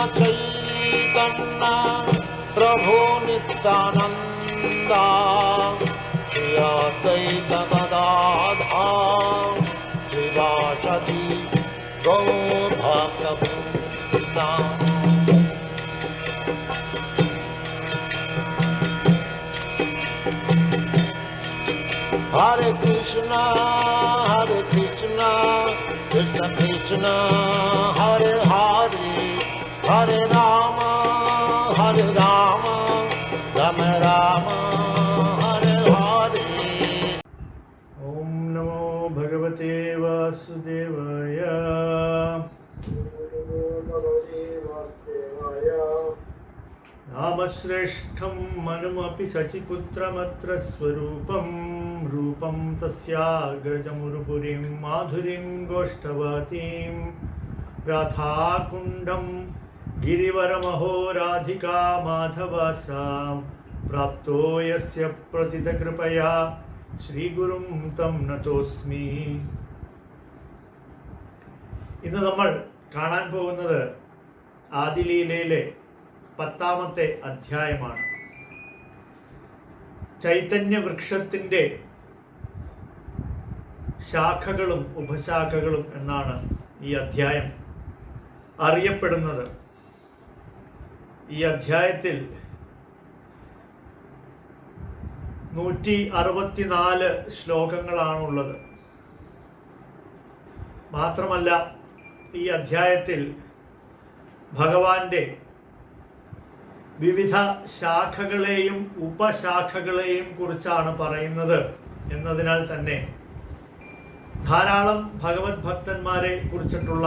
चैतन्य प्रभु नित्यानंद श्री अद्वैत गदाधर श्रीवासदि गौर भक्तवृंद। हरे कृष्ण कृष्ण कृष्ण हरे हरे, हरे राम राम राम हरे हरे। ओम नमो भगवते वासुदेवाय। नामश्रेष्ठं मनुमपि सचिपुत्रमत्र स्वरूपं रूपं तस्याग्रजमुरुपुरीं माधुरीं गोष्ठवतीं राधाकुण्डं गिरिवरमहो राधिका माधवासां प्राप्तो यस्य प्रतितकृपया ശ്രീഗുരും തം നതോസ്മി. ഇന്ന് നമ്മൾ കാണാൻ പോകുന്നത് ആദിലീലയിലെ 10ാമത്തെ അധ്യായമാണ്. ചൈതന്യ വൃക്ഷത്തിന്റെ ശാഖകളും ഉപശാഖകളും എന്നാണ് ഈ അധ്യായം അറിയപ്പെടുന്നത്. ഈ അധ്യായത്തിൽ 164 ശ്ലോകങ്ങളാണുള്ളത്. മാത്രമല്ല ഈ അധ്യായത്തിൽ ഭഗവാന്റെ വിവിധ ശാഖകളെയും ഉപശാഖകളെയും കുറിച്ചാണ് പറയുന്നത് എന്നതിനാൽ തന്നെ ധാരാളം ഭഗവത് ഭക്തന്മാരെ കുറിച്ചിട്ടുള്ള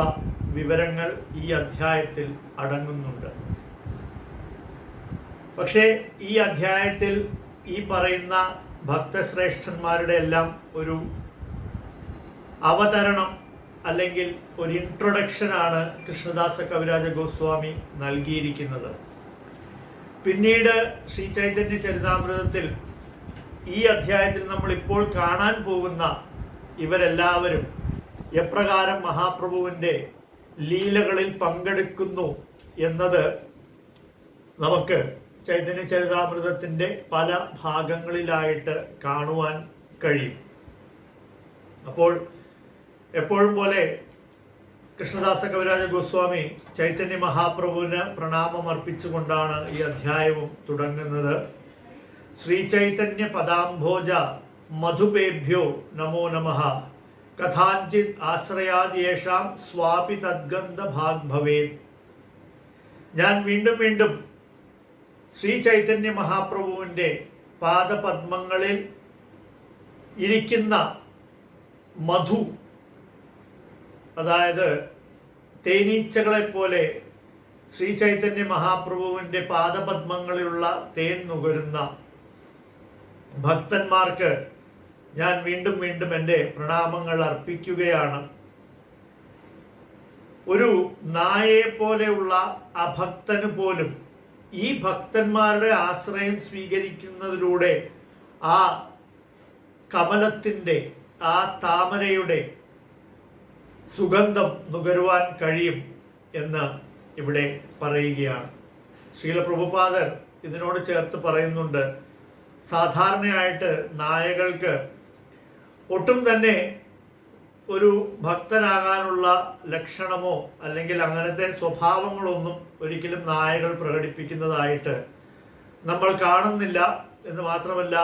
വിവരങ്ങൾ ഈ അധ്യായത്തിൽ അടങ്ങുന്നുണ്ട്. പക്ഷേ ഈ അധ്യായത്തിൽ ഈ പറയുന്ന ഭക്തശ്രേഷ്ഠന്മാരുടെ എല്ലാം ഒരു അവതരണം അല്ലെങ്കിൽ ഒരു ഇൻട്രൊഡക്ഷനാണ് കൃഷ്ണദാസ കവിരാജ ഗോസ്വാമി നൽകിയിരിക്കുന്നത്. പിന്നീട് ശ്രീ ചൈതന്യ ചരിതാമൃതത്തിൽ ഈ അധ്യായത്തിൽ നമ്മൾ ഇപ്പോൾ കാണാൻ പോകുന്ന ഇവരെല്ലാവരും എപ്രകാരം മഹാപ്രഭുവിൻ്റെ ലീലകളിൽ പങ്കെടുക്കുന്നു എന്നത് നമുക്ക് ചൈതന്യ ചരിതാമൃതത്തിൻ്റെ പല ഭാഗങ്ങളിലായിട്ട് കാണുവാൻ കഴിയും. അപ്പോൾ എപ്പോഴും പോലെ കൃഷ്ണദാസ കവിരാജ ഗോസ്വാമി ചൈതന്യ മഹാപ്രഭുവിന് പ്രണാമം അർപ്പിച്ചുകൊണ്ടാണ് ഈ അധ്യായവും തുടങ്ങുന്നത്. ശ്രീ ചൈതന്യ പദാംഭോജ മധുപേഭ്യോ നമോ നമഃ കഥാഞ്ചിത് ആശ്രയാദ്യേഷാം സ്വാപി തദ്ഗന്ധ ഭാഗ് ഭവേത്. ഞാൻ വീണ്ടും വീണ്ടും ശ്രീ ചൈതന്യ മഹാപ്രഭുവിൻ്റെ പാദപദ്മങ്ങളിൽ ഇരിക്കുന്ന മധു, അതായത് തേനീച്ചകളെ പോലെ ശ്രീ ചൈതന്യ മഹാപ്രഭുവിൻ്റെ പാദപദ്മങ്ങളിലുള്ള തേൻ നുകരുന്ന ഭക്തന്മാർക്ക് ഞാൻ വീണ്ടും വീണ്ടും എൻ്റെ പ്രണാമങ്ങൾ അർപ്പിക്കുകയാണ്. ഒരു നായയെ പോലെയുള്ള അഭക്തന് പോലും ഈ ഭക്തന്മാരുടെ ആശ്രയം സ്വീകരിക്കുന്നതിലൂടെ ആ കമലത്തിൻ്റെ, ആ താമരയുടെ സുഗന്ധം നുകരുവാൻ കഴിയും എന്ന് ഇവിടെ പറയുകയാണ്. ശ്രീല പ്രഭുപാദർ ഇതിനോട് ചേർത്ത് പറയുന്നുണ്ട്, സാധാരണയായിട്ട് നായകൾക്ക് ഒട്ടും തന്നെ ഒരു ഭക്തനാകാനുള്ള ലക്ഷണമോ അല്ലെങ്കിൽ അങ്ങനത്തെ സ്വഭാവങ്ങളൊന്നും ഒരിക്കലും നായകൾ പ്രകടിപ്പിക്കുന്നതായിട്ട് നമ്മൾ കാണുന്നില്ല. എന്ന് മാത്രമല്ല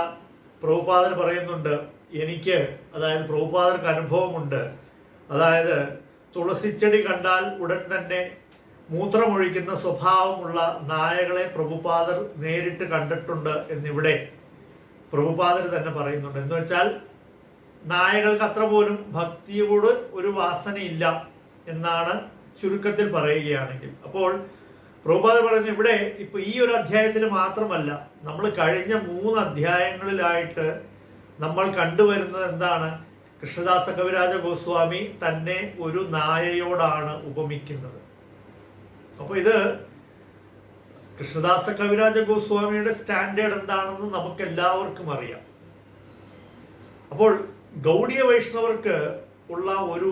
പ്രഭുപാദർ പറയുന്നുണ്ട്, എനിക്ക്, അതായത് പ്രഭുപാദർക്ക് അനുഭവമുണ്ട്, അതായത് തുളസിച്ചെടി കണ്ടാൽ ഉടൻ തന്നെ മൂത്രമൊഴിക്കുന്ന സ്വഭാവമുള്ള നായകളെ പ്രഭുപാദർ നേരിട്ട് കണ്ടിട്ടുണ്ട് എന്നിവിടെ പ്രഭുപാദർ തന്നെ പറയുന്നുണ്ട്. എന്ന് വെച്ചാൽ നായകൾക്ക് അത്ര പോലും ഭക്തിയോട് ഒരു വാസനയില്ല എന്നാണ് ചുരുക്കത്തിൽ പറയുകയാണെങ്കിൽ. അപ്പോൾ പ്രഭുപാദർ പറയുന്നത് ഇവിടെ ഇപ്പൊ ഈ ഒരു അധ്യായത്തിൽ മാത്രമല്ല, നമ്മൾ കഴിഞ്ഞ 3 അധ്യായങ്ങളിലായിട്ട് നമ്മൾ കണ്ടുവരുന്നത് എന്താണ്? കൃഷ്ണദാസ കവിരാജ ഗോസ്വാമി തന്നെ ഒരു നായയോടാണ് ഉപമിക്കുന്നത്. അപ്പോൾ ഇത് കൃഷ്ണദാസ കവിരാജ ഗോസ്വാമിയുടെ സ്റ്റാൻഡേർഡ് എന്താണെന്ന് നമുക്ക് എല്ലാവർക്കും അറിയാം. അപ്പോൾ ഗൗഡീയ വൈഷ്ണവർക്ക് ഉള്ള ഒരു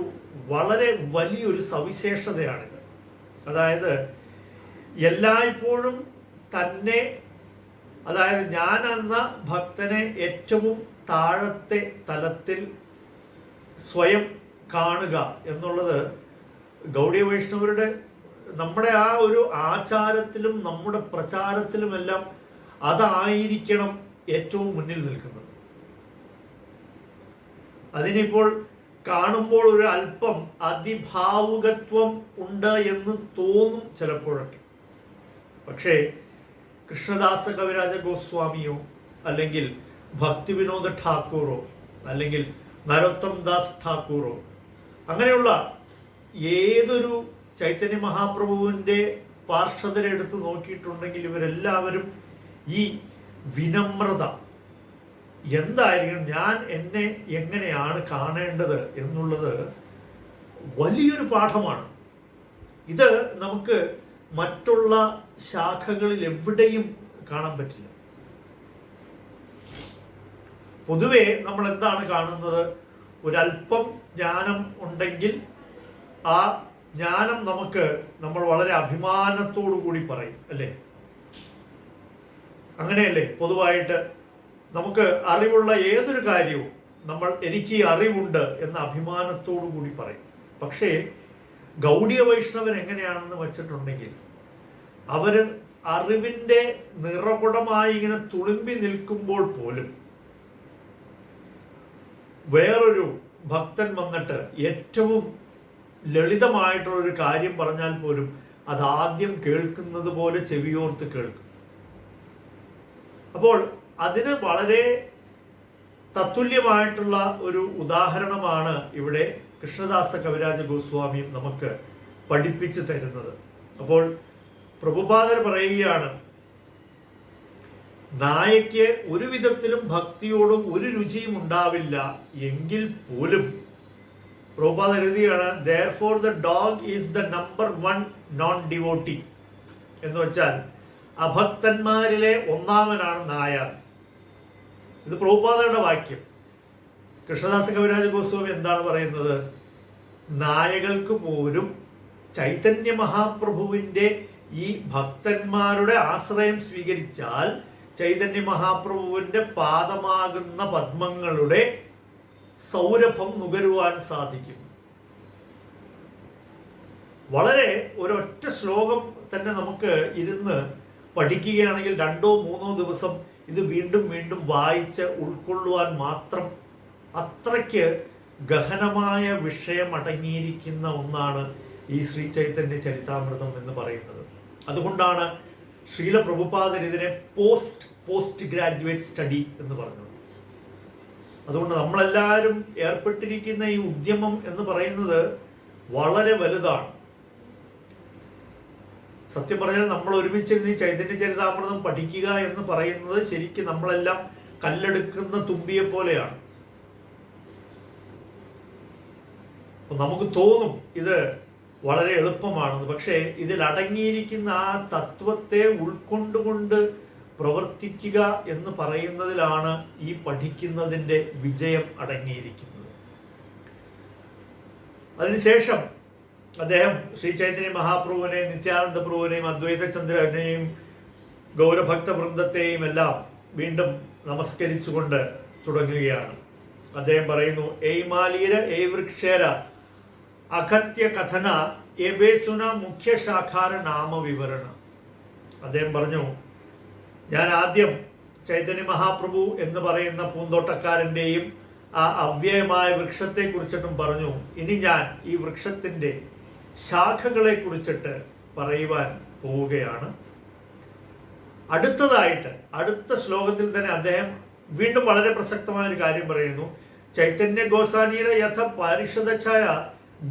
വളരെ വലിയൊരു സവിശേഷതയാണിത്. അതായത് എല്ലായ്പ്പോഴും തന്നെ, അതായത് ഞാൻ എന്ന ഭക്തനെ ഏറ്റവും താഴത്തെ തലത്തിൽ സ്വയം കാണുക എന്നുള്ളത് ഗൗഡീയ വൈഷ്ണവരുടെ നമ്മുടെ ആ ഒരു ആചാരത്തിലും നമ്മുടെ പ്രചാരത്തിലുമെല്ലാം അതായിരിക്കണം ഏറ്റവും മുന്നിൽ നിൽക്കുന്നത്. അതിനിപ്പോൾ കാണുമ്പോൾ ഒരു അല്പം അതിഭാവുകത്വം ഉണ്ട് എന്ന് തോന്നും ചിലപ്പോഴൊക്കെ. പക്ഷേ കൃഷ്ണദാസ കവിരാജ ഗോസ്വാമിയോ അല്ലെങ്കിൽ ഭക്തി വിനോദ ഠാക്കൂറോ അല്ലെങ്കിൽ നരോത്തം ദാസ് ഠാക്കൂറോ അങ്ങനെയുള്ള ഏതൊരു ചൈതന്യ മഹാപ്രഭുവിൻ്റെ പാർഷദരെ എടുത്ത് നോക്കിയിട്ടുണ്ടെങ്കിൽ ഇവരെല്ലാവരും ഈ വിനമ്രത എന്തായിരിക്കണം, ഞാൻ എന്നെ എങ്ങനെയാണ് കാണേണ്ടത് എന്നുള്ളത് വലിയൊരു പാഠമാണ്. ഇത് നമുക്ക് മറ്റുള്ള ശാഖകളിൽ എവിടെയും കാണാൻ പറ്റില്ല. പൊതുവെ നമ്മൾ എന്താണ് കാണുന്നത്? ഒരല്പം ജ്ഞാനം ഉണ്ടെങ്കിൽ ആ ജ്ഞാനം നമ്മൾ വളരെ അഭിമാനത്തോടു കൂടി പറയും, അല്ലേ? അങ്ങനെയല്ലേ പൊതുവായിട്ട് നമുക്ക് അറിവുള്ള ഏതൊരു കാര്യവും എനിക്ക് ഈ അറിവുണ്ട് എന്ന അഭിമാനത്തോടു കൂടി പറയും. പക്ഷേ ഗൗഡീയ വൈഷ്ണവൻ എങ്ങനെയാണെന്ന് വെച്ചിട്ടുണ്ടെങ്കിൽ അവര് അറിവിന്റെ നിറകുടമായി ഇങ്ങനെ തുളുമ്പി നിൽക്കുമ്പോൾ പോലും വേറൊരു ഭക്തൻ വന്നിട്ട് ഏറ്റവും ലളിതമായിട്ടുള്ളൊരു കാര്യം പറഞ്ഞാൽ പോലും അത് ആദ്യം കേൾക്കുന്നത് പോലെ ചെവിയോർത്ത് കേൾക്കും. അപ്പോൾ അതിന് വളരെ തത്തുല്യമായിട്ടുള്ള ഒരു ഉദാഹരണമാണ് ഇവിടെ കൃഷ്ണദാസ കവിരാജ ഗോസ്വാമിയും നമുക്ക് പഠിപ്പിച്ചു തരുന്നത്. അപ്പോൾ പ്രഭുപാദർ പറയുകയാണ്, നായയ്ക്ക് ഒരു വിധത്തിലും ഭക്തിയോടും ഒരു രുചിയും ഉണ്ടാവില്ല എങ്കിൽ പോലും പ്രഭുപാദർ എഴുതിയാണ്, therefore the dog is the number 1 non-devotee. എന്ന് വെച്ചാൽ അഭക്തന്മാരിലെ ഒന്നാമനാണ് നായ. ഇത് പ്രഭുപാദരുടെ വാക്യം. കൃഷ്ണദാസ കവിരാജ ഗോസ്വാമി എന്താണ് പറയുന്നത്? നായകൾക്ക് പോലും ചൈതന്യ മഹാപ്രഭുവിന്റെ ഈ ഭക്തന്മാരുടെ ആശ്രയം സ്വീകരിച്ചാൽ ചൈതന്യ മഹാപ്രഭുവിന്റെ പാദമാകുന്ന പദ്മങ്ങളുടെ സൗരഭം നുകരുവാൻ സാധിക്കും. വളരെ ഒരൊറ്റ ശ്ലോകം തന്നെ നമുക്ക് ഇരുന്ന് പഠിക്കുകയാണെങ്കിൽ 2-3 ദിവസം ഇത് വീണ്ടും വീണ്ടും വായിച്ച് ഉൾക്കൊള്ളുവാൻ മാത്രം അത്രയ്ക്ക് ഗഹനമായ വിഷയം അടങ്ങിയിരിക്കുന്ന ഒന്നാണ് ഈ ശ്രീ ചൈതന്യ ചരിതാമൃതം എന്ന് പറയുന്നത്. അതുകൊണ്ടാണ് ശ്രീല പ്രഭുപാദർ ഇതിനെ പോസ്റ്റ് ഗ്രാജുവേറ്റ് സ്റ്റഡി എന്ന് പറഞ്ഞത്. അതുകൊണ്ട് നമ്മളെല്ലാവരും ഏർപ്പെട്ടിരിക്കുന്ന ഈ ഉദ്യമം എന്ന് പറയുന്നത് വളരെ വലുതാണ്. സത്യം പറഞ്ഞാൽ നമ്മൾ ഒരുമിച്ചിരുന്ന് ഈ ചൈതന്യ ചരിതാമൃതം പഠിക്കുക എന്ന് പറയുന്നത് ശരിക്കും നമ്മളെല്ലാം കല്ലെടുക്കുന്ന തുമ്പിയെ പോലെയാണ്. നമുക്ക് തോന്നും ഇത് വളരെ എളുപ്പമാണെന്ന്. പക്ഷേ ഇതിൽ അടങ്ങിയിരിക്കുന്ന ആ തത്വത്തെ ഉൾക്കൊണ്ടുകൊണ്ട് പ്രവർത്തിക്കുക എന്ന് പറയുന്നതിലാണ് ഈ പഠിക്കുന്നതിൻ്റെ വിജയം അടങ്ങിയിരിക്കുന്നത്. അതിനുശേഷം അദ്ദേഹം ശ്രീ ചൈതന്യ മഹാപ്രഭുവിനെയും നിത്യാനന്ദ പ്രഭുവിനെയും അദ്വൈതചന്ദ്രനെയും ഗൗരഭക്ത വൃന്ദത്തെയും എല്ലാം വീണ്ടും നമസ്കരിച്ചുകൊണ്ട് തുടങ്ങുകയാണ്. അദ്ദേഹം പറയുന്നു, ഏയ് മാലീര ഏയ് വൃക്ഷേര അഖത്യ കഥന എബേസുന മുഖ്യ ശാഖാര നാമ വിവരണ. അദ്ദേഹം പറഞ്ഞു, ഞാൻ ആദ്യം ചൈതന്യ മഹാപ്രഭു എന്ന് പറയുന്ന പൂന്തോട്ടക്കാരൻ്റെയും ആ അവ്യയമായ വൃക്ഷത്തെ കുറിച്ചിട്ടും പറഞ്ഞു. ഇനി ഞാൻ ഈ വൃക്ഷത്തിൻ്റെ ശാഖകളെ കുറിച്ചിട്ട് പറയുവാൻ പോവുകയാണ്. അടുത്തതായിട്ട് അടുത്ത ശ്ലോകത്തിൽ തന്നെ അദ്ദേഹം വീണ്ടും വളരെ പ്രസക്തമായ ഒരു കാര്യം പറയുന്നു. ചൈതന്യ ഗോസാനീര യഥ പാരിഷദച്ഛായ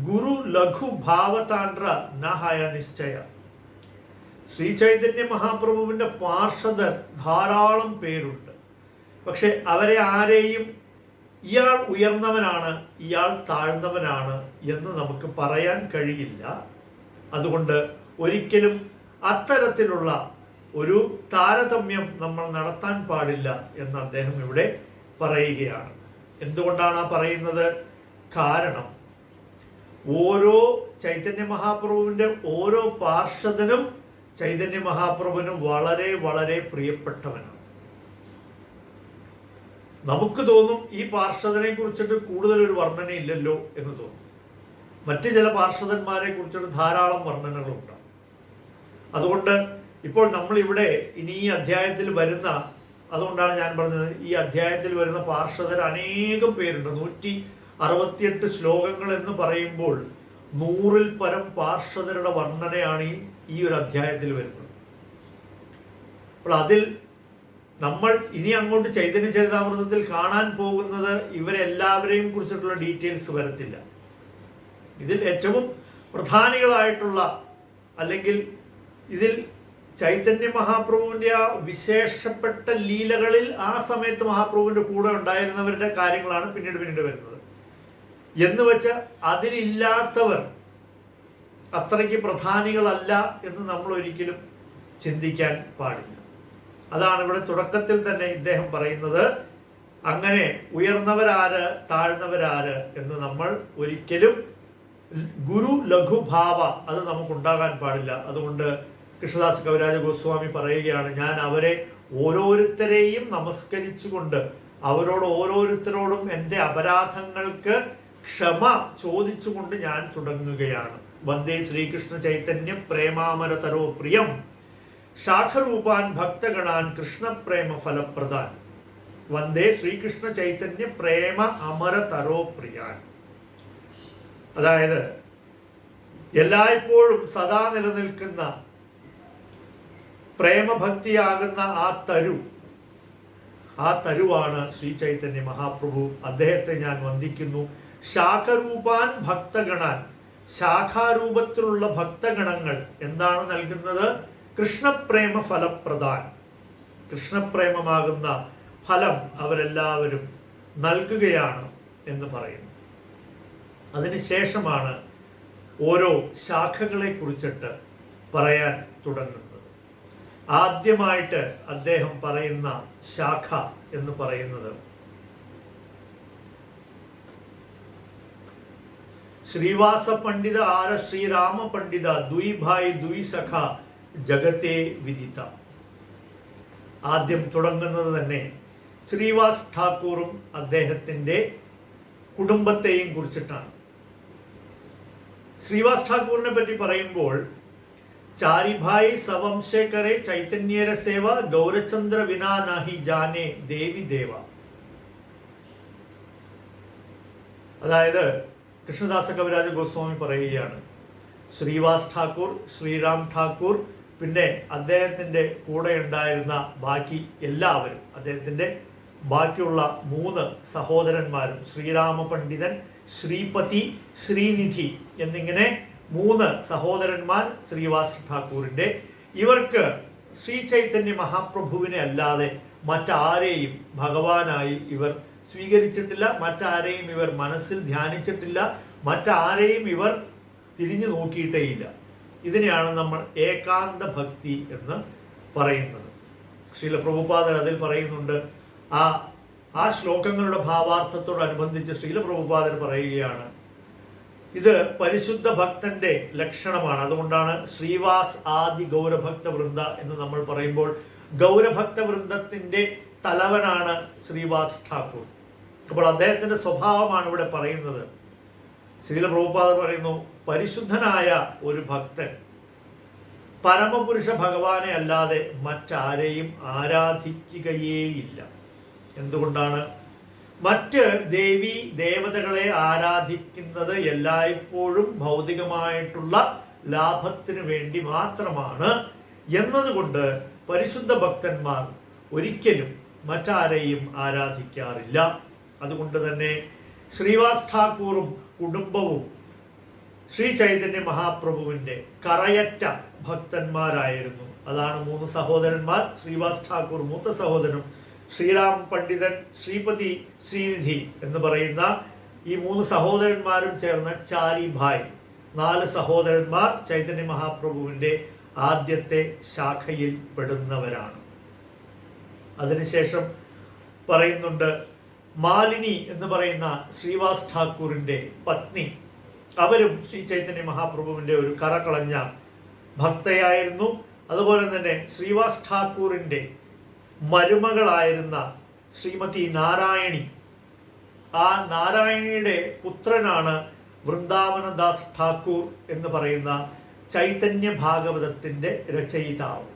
ഗുരു ലഘു ഭാവതാണ്ഡ്ര നഹായ നിശ്ചയ. ശ്രീ ചൈതന്യ മഹാപ്രഭുവിന്റെ പാർഷദർ ധാരാളം പേരുണ്ട്. പക്ഷെ അവരെ ആരെയും ഇയാൾ ഉയർന്നവനാണ് ഇയാൾ താഴ്ന്നവനാണ് എന്ന് നമുക്ക് പറയാൻ കഴിയില്ല. അതുകൊണ്ട് ഒരിക്കലും അത്തരത്തിലുള്ള ഒരു താരതമ്യം നമ്മൾ നടത്താൻ പാടില്ല എന്ന് അദ്ദേഹം ഇവിടെ പറയുകയാണ്. എന്തുകൊണ്ടാണ് പറയുന്നത്? കാരണം ഓരോ ചൈതന്യ മഹാപ്രഭുവിന്റെ ഓരോ പാർഷദനും ചൈതന്യ മഹാപ്രഭുവിന് വളരെ വളരെ പ്രിയപ്പെട്ടവനാണ്. നമുക്ക് തോന്നും ഈ പാർഷദനെ കുറിച്ചിട്ട് കൂടുതൽ ഒരു വർണ്ണനയില്ലല്ലോ എന്ന് തോന്നും. മറ്റു ചില പാർഷദന്മാരെ കുറിച്ചിട്ട് ധാരാളം വർണ്ണനകളുണ്ട്. അതുകൊണ്ട് ഇപ്പോൾ നമ്മൾ ഇവിടെ ഇനി ഈ അധ്യായത്തിൽ വരുന്ന, അതുകൊണ്ടാണ് ഞാൻ പറഞ്ഞത്, ഈ അധ്യായത്തിൽ വരുന്ന പാർഷദർ അനേകം പേരുണ്ട്. 168 ശ്ലോകങ്ങൾ എന്ന് പറയുമ്പോൾ 100-ൽ പരം പാർഷദരുടെ വർണ്ണനയാണ് ഈ ഒരു അധ്യായത്തിൽ വരുന്നത്. അപ്പോൾ അതിൽ നമ്മൾ ഇനി അങ്ങോട്ട് ചൈതന്യ ചരിതാമൃതത്തിൽ കാണാൻ പോകുന്നത് ഇവരെല്ലാവരെയും കുറിച്ചിട്ടുള്ള ഡീറ്റെയിൽസ് വരത്തില്ല. ഇതിൽ ഏറ്റവും പ്രധാനികളായിട്ടുള്ള, അല്ലെങ്കിൽ ഇതിൽ ചൈതന്യ മഹാപ്രഭുവിന്റെ ആ വിശേഷപ്പെട്ട ലീലകളിൽ ആ സമയത്ത് മഹാപ്രഭുവിന്റെ കൂടെ ഉണ്ടായിരുന്നവരുടെ കാര്യങ്ങളാണ് പിന്നീട് വരുന്നത്. എന്ന് വെച്ച് അതിലില്ലാത്തവർ അത്രയ്ക്ക് പ്രധാനികളല്ല എന്ന് നമ്മൾ ഒരിക്കലും ചിന്തിക്കാൻ പാടില്ല. അതാണ് ഇവിടെ തുടക്കത്തിൽ തന്നെ ഇദ്ദേഹം പറയുന്നത്. അങ്ങനെ ഉയർന്നവരാര് താഴ്ന്നവരാര് എന്ന് നമ്മൾ ഒരിക്കലും ഗുരു ലഘുഭാവ അത് നമുക്കുണ്ടാകാൻ പാടില്ല. അതുകൊണ്ട് കൃഷ്ണദാസ് കവിരാജ ഗോസ്വാമി പറയുകയാണ്, ഞാൻ അവരെ ഓരോരുത്തരെയും നമസ്കരിച്ചുകൊണ്ട് അവരോട് ഓരോരുത്തരോടും എൻ്റെ അപരാധങ്ങൾക്ക് ക്ഷമ ചോദിച്ചുകൊണ്ട് ഞാൻ തുടങ്ങുകയാണ്. വന്ദേ ശ്രീകൃഷ്ണ ചൈതന്യ പ്രേമാമരതരോ പ്രിയം ശാഖരൂപാൻ ഭക്തഗണാൻ കൃഷ്ണപ്രേമ ഫലപ്രദാൻ. വന്ദേ ശ്രീകൃഷ്ണ ചൈതന്യ പ്രേമ അമരതരോ പ്രിയാൻ. അതായത് എല്ലായ്പ്പോഴും സദാ നിലനിൽക്കുന്ന പ്രേമഭക്തിയാകുന്ന ആ തരുവാണ് ശ്രീ ചൈതന്യ മഹാപ്രഭു. അദ്ദേഹത്തെ ഞാൻ വന്ദിക്കുന്നു. ശാഖരൂപാൻ ഭക്തഗണാൻ, ശാഖാരൂപത്തിലുള്ള ഭക്തഗണങ്ങൾ എന്താണ് നൽകുന്നത്? കൃഷ്ണപ്രേമ ഫലപ്രദാൻ, കൃഷ്ണപ്രേമമാകുന്ന ഫലം അവരെല്ലാവരും നൽകുകയാണ് എന്ന് പറയുന്നു. അതിനുശേഷമാണ് ഓരോ ശാഖകളെ കുറിച്ചിട്ട് പറയാൻ തുടങ്ങുന്നത്. ആദ്യമായിട്ട് അദ്ദേഹം പറയുന്ന ശാഖ എന്ന് പറയുന്നത് ശ്രീവാസ പണ്ഡിത ആര ശ്രീരാമ പണ്ഡിത ദുയ് ഭായ് ദുയ് സഖ ജഗത്തെ വിദിത. ആദ്യം തുടങ്ങുന്നത് തന്നെ ശ്രീവാസ് ഠാക്കൂറും അദ്ദേഹത്തിന്റെ കുടുംബത്തെയും കുറിച്ചിട്ടാണ്. ശ്രീവാസ് ഠാക്കൂറിനെ പറ്റി പറയുമ്പോൾ ചാരിഭായ് സവംശേ കരെ ചൈതന്യര സേവ ഗൗരചന്ദ്ര വിനാ നാഹി ജാനെ ദേവി ദേവ. അതായത് കൃഷ്ണദാസ കവിരാജ ഗോസ്വാമി പറയുകയാണ്, ശ്രീവാസ് ഠാക്കൂർ, ശ്രീറാം ഠാക്കൂർ, പിന്നെ അദ്ദേഹത്തിന്റെ കൂടെ ഉണ്ടായിരുന്ന ബാക്കി എല്ലാവരും, അദ്ദേഹത്തിന്റെ ബാക്കിയുള്ള 3 സഹോദരന്മാരും, ശ്രീരാമ പണ്ഡിതൻ, ശ്രീപതി, ശ്രീനിധി എന്നിങ്ങനെ 3 സഹോദരന്മാർ ശ്രീവാസ് ഠാക്കൂറിന്റെ. ഇവർക്ക് ശ്രീ ചൈതന്യ മഹാപ്രഭുവിനെ അല്ലാതെ മറ്റാരെയും ഭഗവാനായി ഇവർ സ്വീകരിച്ചിട്ടില്ല, മറ്റാരെയും ഇവർ മനസ്സിൽ ധ്യാനിച്ചിട്ടില്ല, മറ്റാരെയും ഇവർ തിരിഞ്ഞു നോക്കിയിട്ടേയില്ല. ഇതിനെയാണ് നമ്മൾ ഏകാന്ത ഭക്തി എന്ന് പറയുന്നത്. ശ്രീല പ്രഭുപാദർ അതിൽ പറയുന്നുണ്ട്. ആ ശ്ലോകങ്ങളുടെ ഭാവാർത്ഥത്തോടനുബന്ധിച്ച് ശ്രീല പ്രഭുപാദർ പറയുകയാണ്, ഇത് പരിശുദ്ധ ഭക്തന്റെ ലക്ഷണമാണ്. അതുകൊണ്ടാണ് ശ്രീവാസ് ആദി ഗൗരഭക്ത വൃന്ദ എന്ന് നമ്മൾ പറയുമ്പോൾ ഗൗരഭക്ത വൃന്ദത്തിന്റെ തലവനാണ് ശ്രീവാസ് ഠാക്കൂർ. അപ്പോൾ അദ്ദേഹത്തിന്റെ സ്വഭാവമാണ് ഇവിടെ പറയുന്നത്. ശ്രീല പ്രഭുപാദർ പറയുന്നു, പരിശുദ്ധനായ ഒരു ഭക്തൻ പരമപുരുഷ ഭഗവാനെ അല്ലാതെ മറ്റാരെയും ആരാധിക്കുകയേയില്ല. എന്തുകൊണ്ടാണ്? മറ്റ് ദേവി ദേവതകളെ ആരാധിക്കുന്നത് എല്ലായ്പ്പോഴും ഭൗതികമായിട്ടുള്ള ലാഭത്തിന് വേണ്ടി മാത്രമാണ് എന്നതുകൊണ്ട് പരിശുദ്ധ ഭക്തന്മാർ ഒരിക്കലും മറ്റാരെയും ആരാധിക്കാറില്ല. അതുകൊണ്ട് തന്നെ ശ്രീവാസ് ഠാക്കൂറും കുടുംബവും ശ്രീ ചൈതന്യ മഹാപ്രഭുവിന്റെ കറയറ്റ ഭക്തന്മാരായിരുന്നു. അതാണ് 3 സഹോദരന്മാർ. ശ്രീവാസ് ഠാക്കൂർ മൂത്ത സഹോദരനും, ശ്രീരാം പണ്ഡിതൻ, ശ്രീപതി, ശ്രീനിധി എന്ന് പറയുന്ന ഈ 3 സഹോദരന്മാരും ചേർന്ന ചാരിഭായ്, 4 സഹോദരന്മാർ ചൈതന്യ മഹാപ്രഭുവിന്റെ ആദ്യത്തെ ശാഖയിൽ പെടുന്നവരാണ്. അതിനുശേഷം പറയുന്നുണ്ട്, മാലിനി എന്ന് പറയുന്ന ശ്രീവാസ് ഠാക്കൂറിന്റെ പത്നി, അവരും ശ്രീ ചൈതന്യ മഹാപ്രഭുവിന്റെ ഒരു കറകളഞ്ഞ ഭക്തയായിരുന്നു. അതുപോലെ തന്നെ ശ്രീവാസ് ഠാക്കൂറിൻ്റെ മരുമകളായിരുന്ന ശ്രീമതി നാരായണി, ആ നാരായണിയുടെ പുത്രനാണ് വൃന്ദാവനദാസ് ഠാക്കൂർ എന്ന് പറയുന്ന ചൈതന്യ ഭാഗവതത്തിൻ്റെ രചയിതാവ്.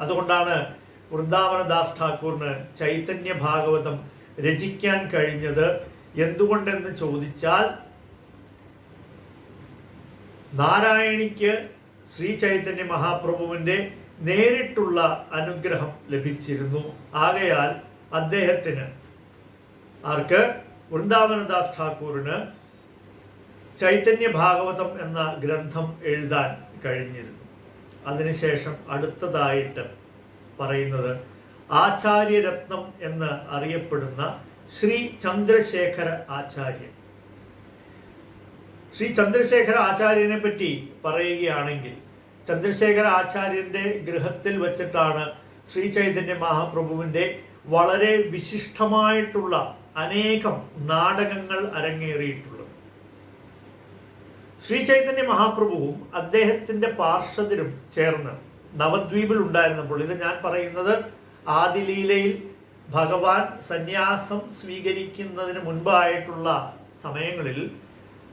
അതുകൊണ്ടാണ് വൃന്ദാവനദാസ് ഠാക്കൂറിന് ചൈതന്യ ഭാഗവതം രചിക്കാൻ കഴിഞ്ഞത്. എന്തുകൊണ്ടെന്ന് ചോദിച്ചാൽ, നാരായണിക്ക് ശ്രീ ചൈതന്യ മഹാപ്രഭുവിൻ്റെ നേരിട്ടുള്ള അനുഗ്രഹം ലഭിച്ചിരുന്നു. ആകയാൽ അദ്ദേഹത്തിന്, ആർക്ക്, വൃന്ദാവനദാസ് ഠാക്കൂറിന് ചൈതന്യ ഭാഗവതം എന്ന ഗ്രന്ഥം എഴുതാൻ കഴിഞ്ഞിരുന്നു. അതിനുശേഷം അടുത്തതായിട്ട് പറയുന്നത് ആചാര്യരത്നം എന്ന് അറിയപ്പെടുന്ന ശ്രീ ചന്ദ്രശേഖര ആചാര്യൻ. ശ്രീ ചന്ദ്രശേഖര ആചാര്യനെ പറ്റി പറയുകയാണെങ്കിൽ, ചന്ദ്രശേഖര ആചാര്യന്റെ ഗൃഹത്തിൽ വച്ചിട്ടാണ് ശ്രീ ചൈതന്യ മഹാപ്രഭുവിന്റെ വളരെ വിശിഷ്ടമായിട്ടുള്ള അനേകം നാടകങ്ങൾ അരങ്ങേറിയിട്ടുള്ളത്. ശ്രീ ചൈതന്യ മഹാപ്രഭുവും അദ്ദേഹത്തിന്റെ പാർഷദരും ചേർന്ന് നവദ്വീപിൽ ഉണ്ടായിരുന്നപ്പോൾ, ഇത് ഞാൻ പറയുന്നത് ആദിലീലയിൽ ഭഗവാൻ സന്യാസം സ്വീകരിക്കുന്നതിന് മുൻപായിട്ടുള്ള സമയങ്ങളിൽ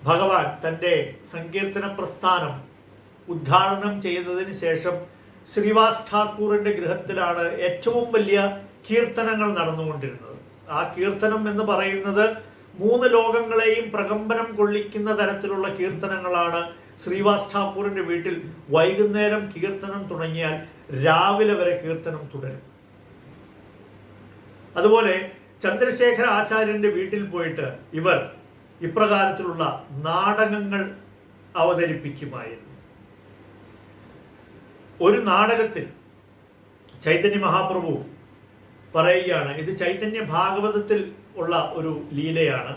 ഭഗവാൻ തൻ്റെ സങ്കീർത്തന പ്രസ്ഥാനം ഉദ്ഘാടനം ചെയ്തതിന് ശേഷം ശ്രീവാസ് ഠാക്കൂറിന്റെ ഗൃഹത്തിലാണ് ഏറ്റവും വലിയ കീർത്തനങ്ങൾ നടന്നുകൊണ്ടിരുന്നത്. ആ കീർത്തനം എന്ന് പറയുന്നത് 3 ലോകങ്ങളെയും പ്രകമ്പനം കൊള്ളിക്കുന്ന തരത്തിലുള്ള കീർത്തനങ്ങളാണ്. ശ്രീവാസ് ഠാക്കൂറിന്റെ വീട്ടിൽ വൈകുന്നേരം കീർത്തനം തുടങ്ങിയാൽ രാവിലെ വരെ കീർത്തനം തുടരും. അതുപോലെ ചന്ദ്രശേഖര ആചാര്യന്റെ വീട്ടിൽ പോയിട്ട് ഇവർ ഇപ്രകാരത്തിലുള്ള നാടകങ്ങൾ അവതരിപ്പിക്കുമായിരുന്നു. ഒരു നാടകത്തിൽ ചൈതന്യ മഹാപ്രഭു പറയുകയാണ്, ഇത് ചൈതന്യ ഭാഗവതത്തിൽ ഉള്ള ഒരു ലീലയാണ്.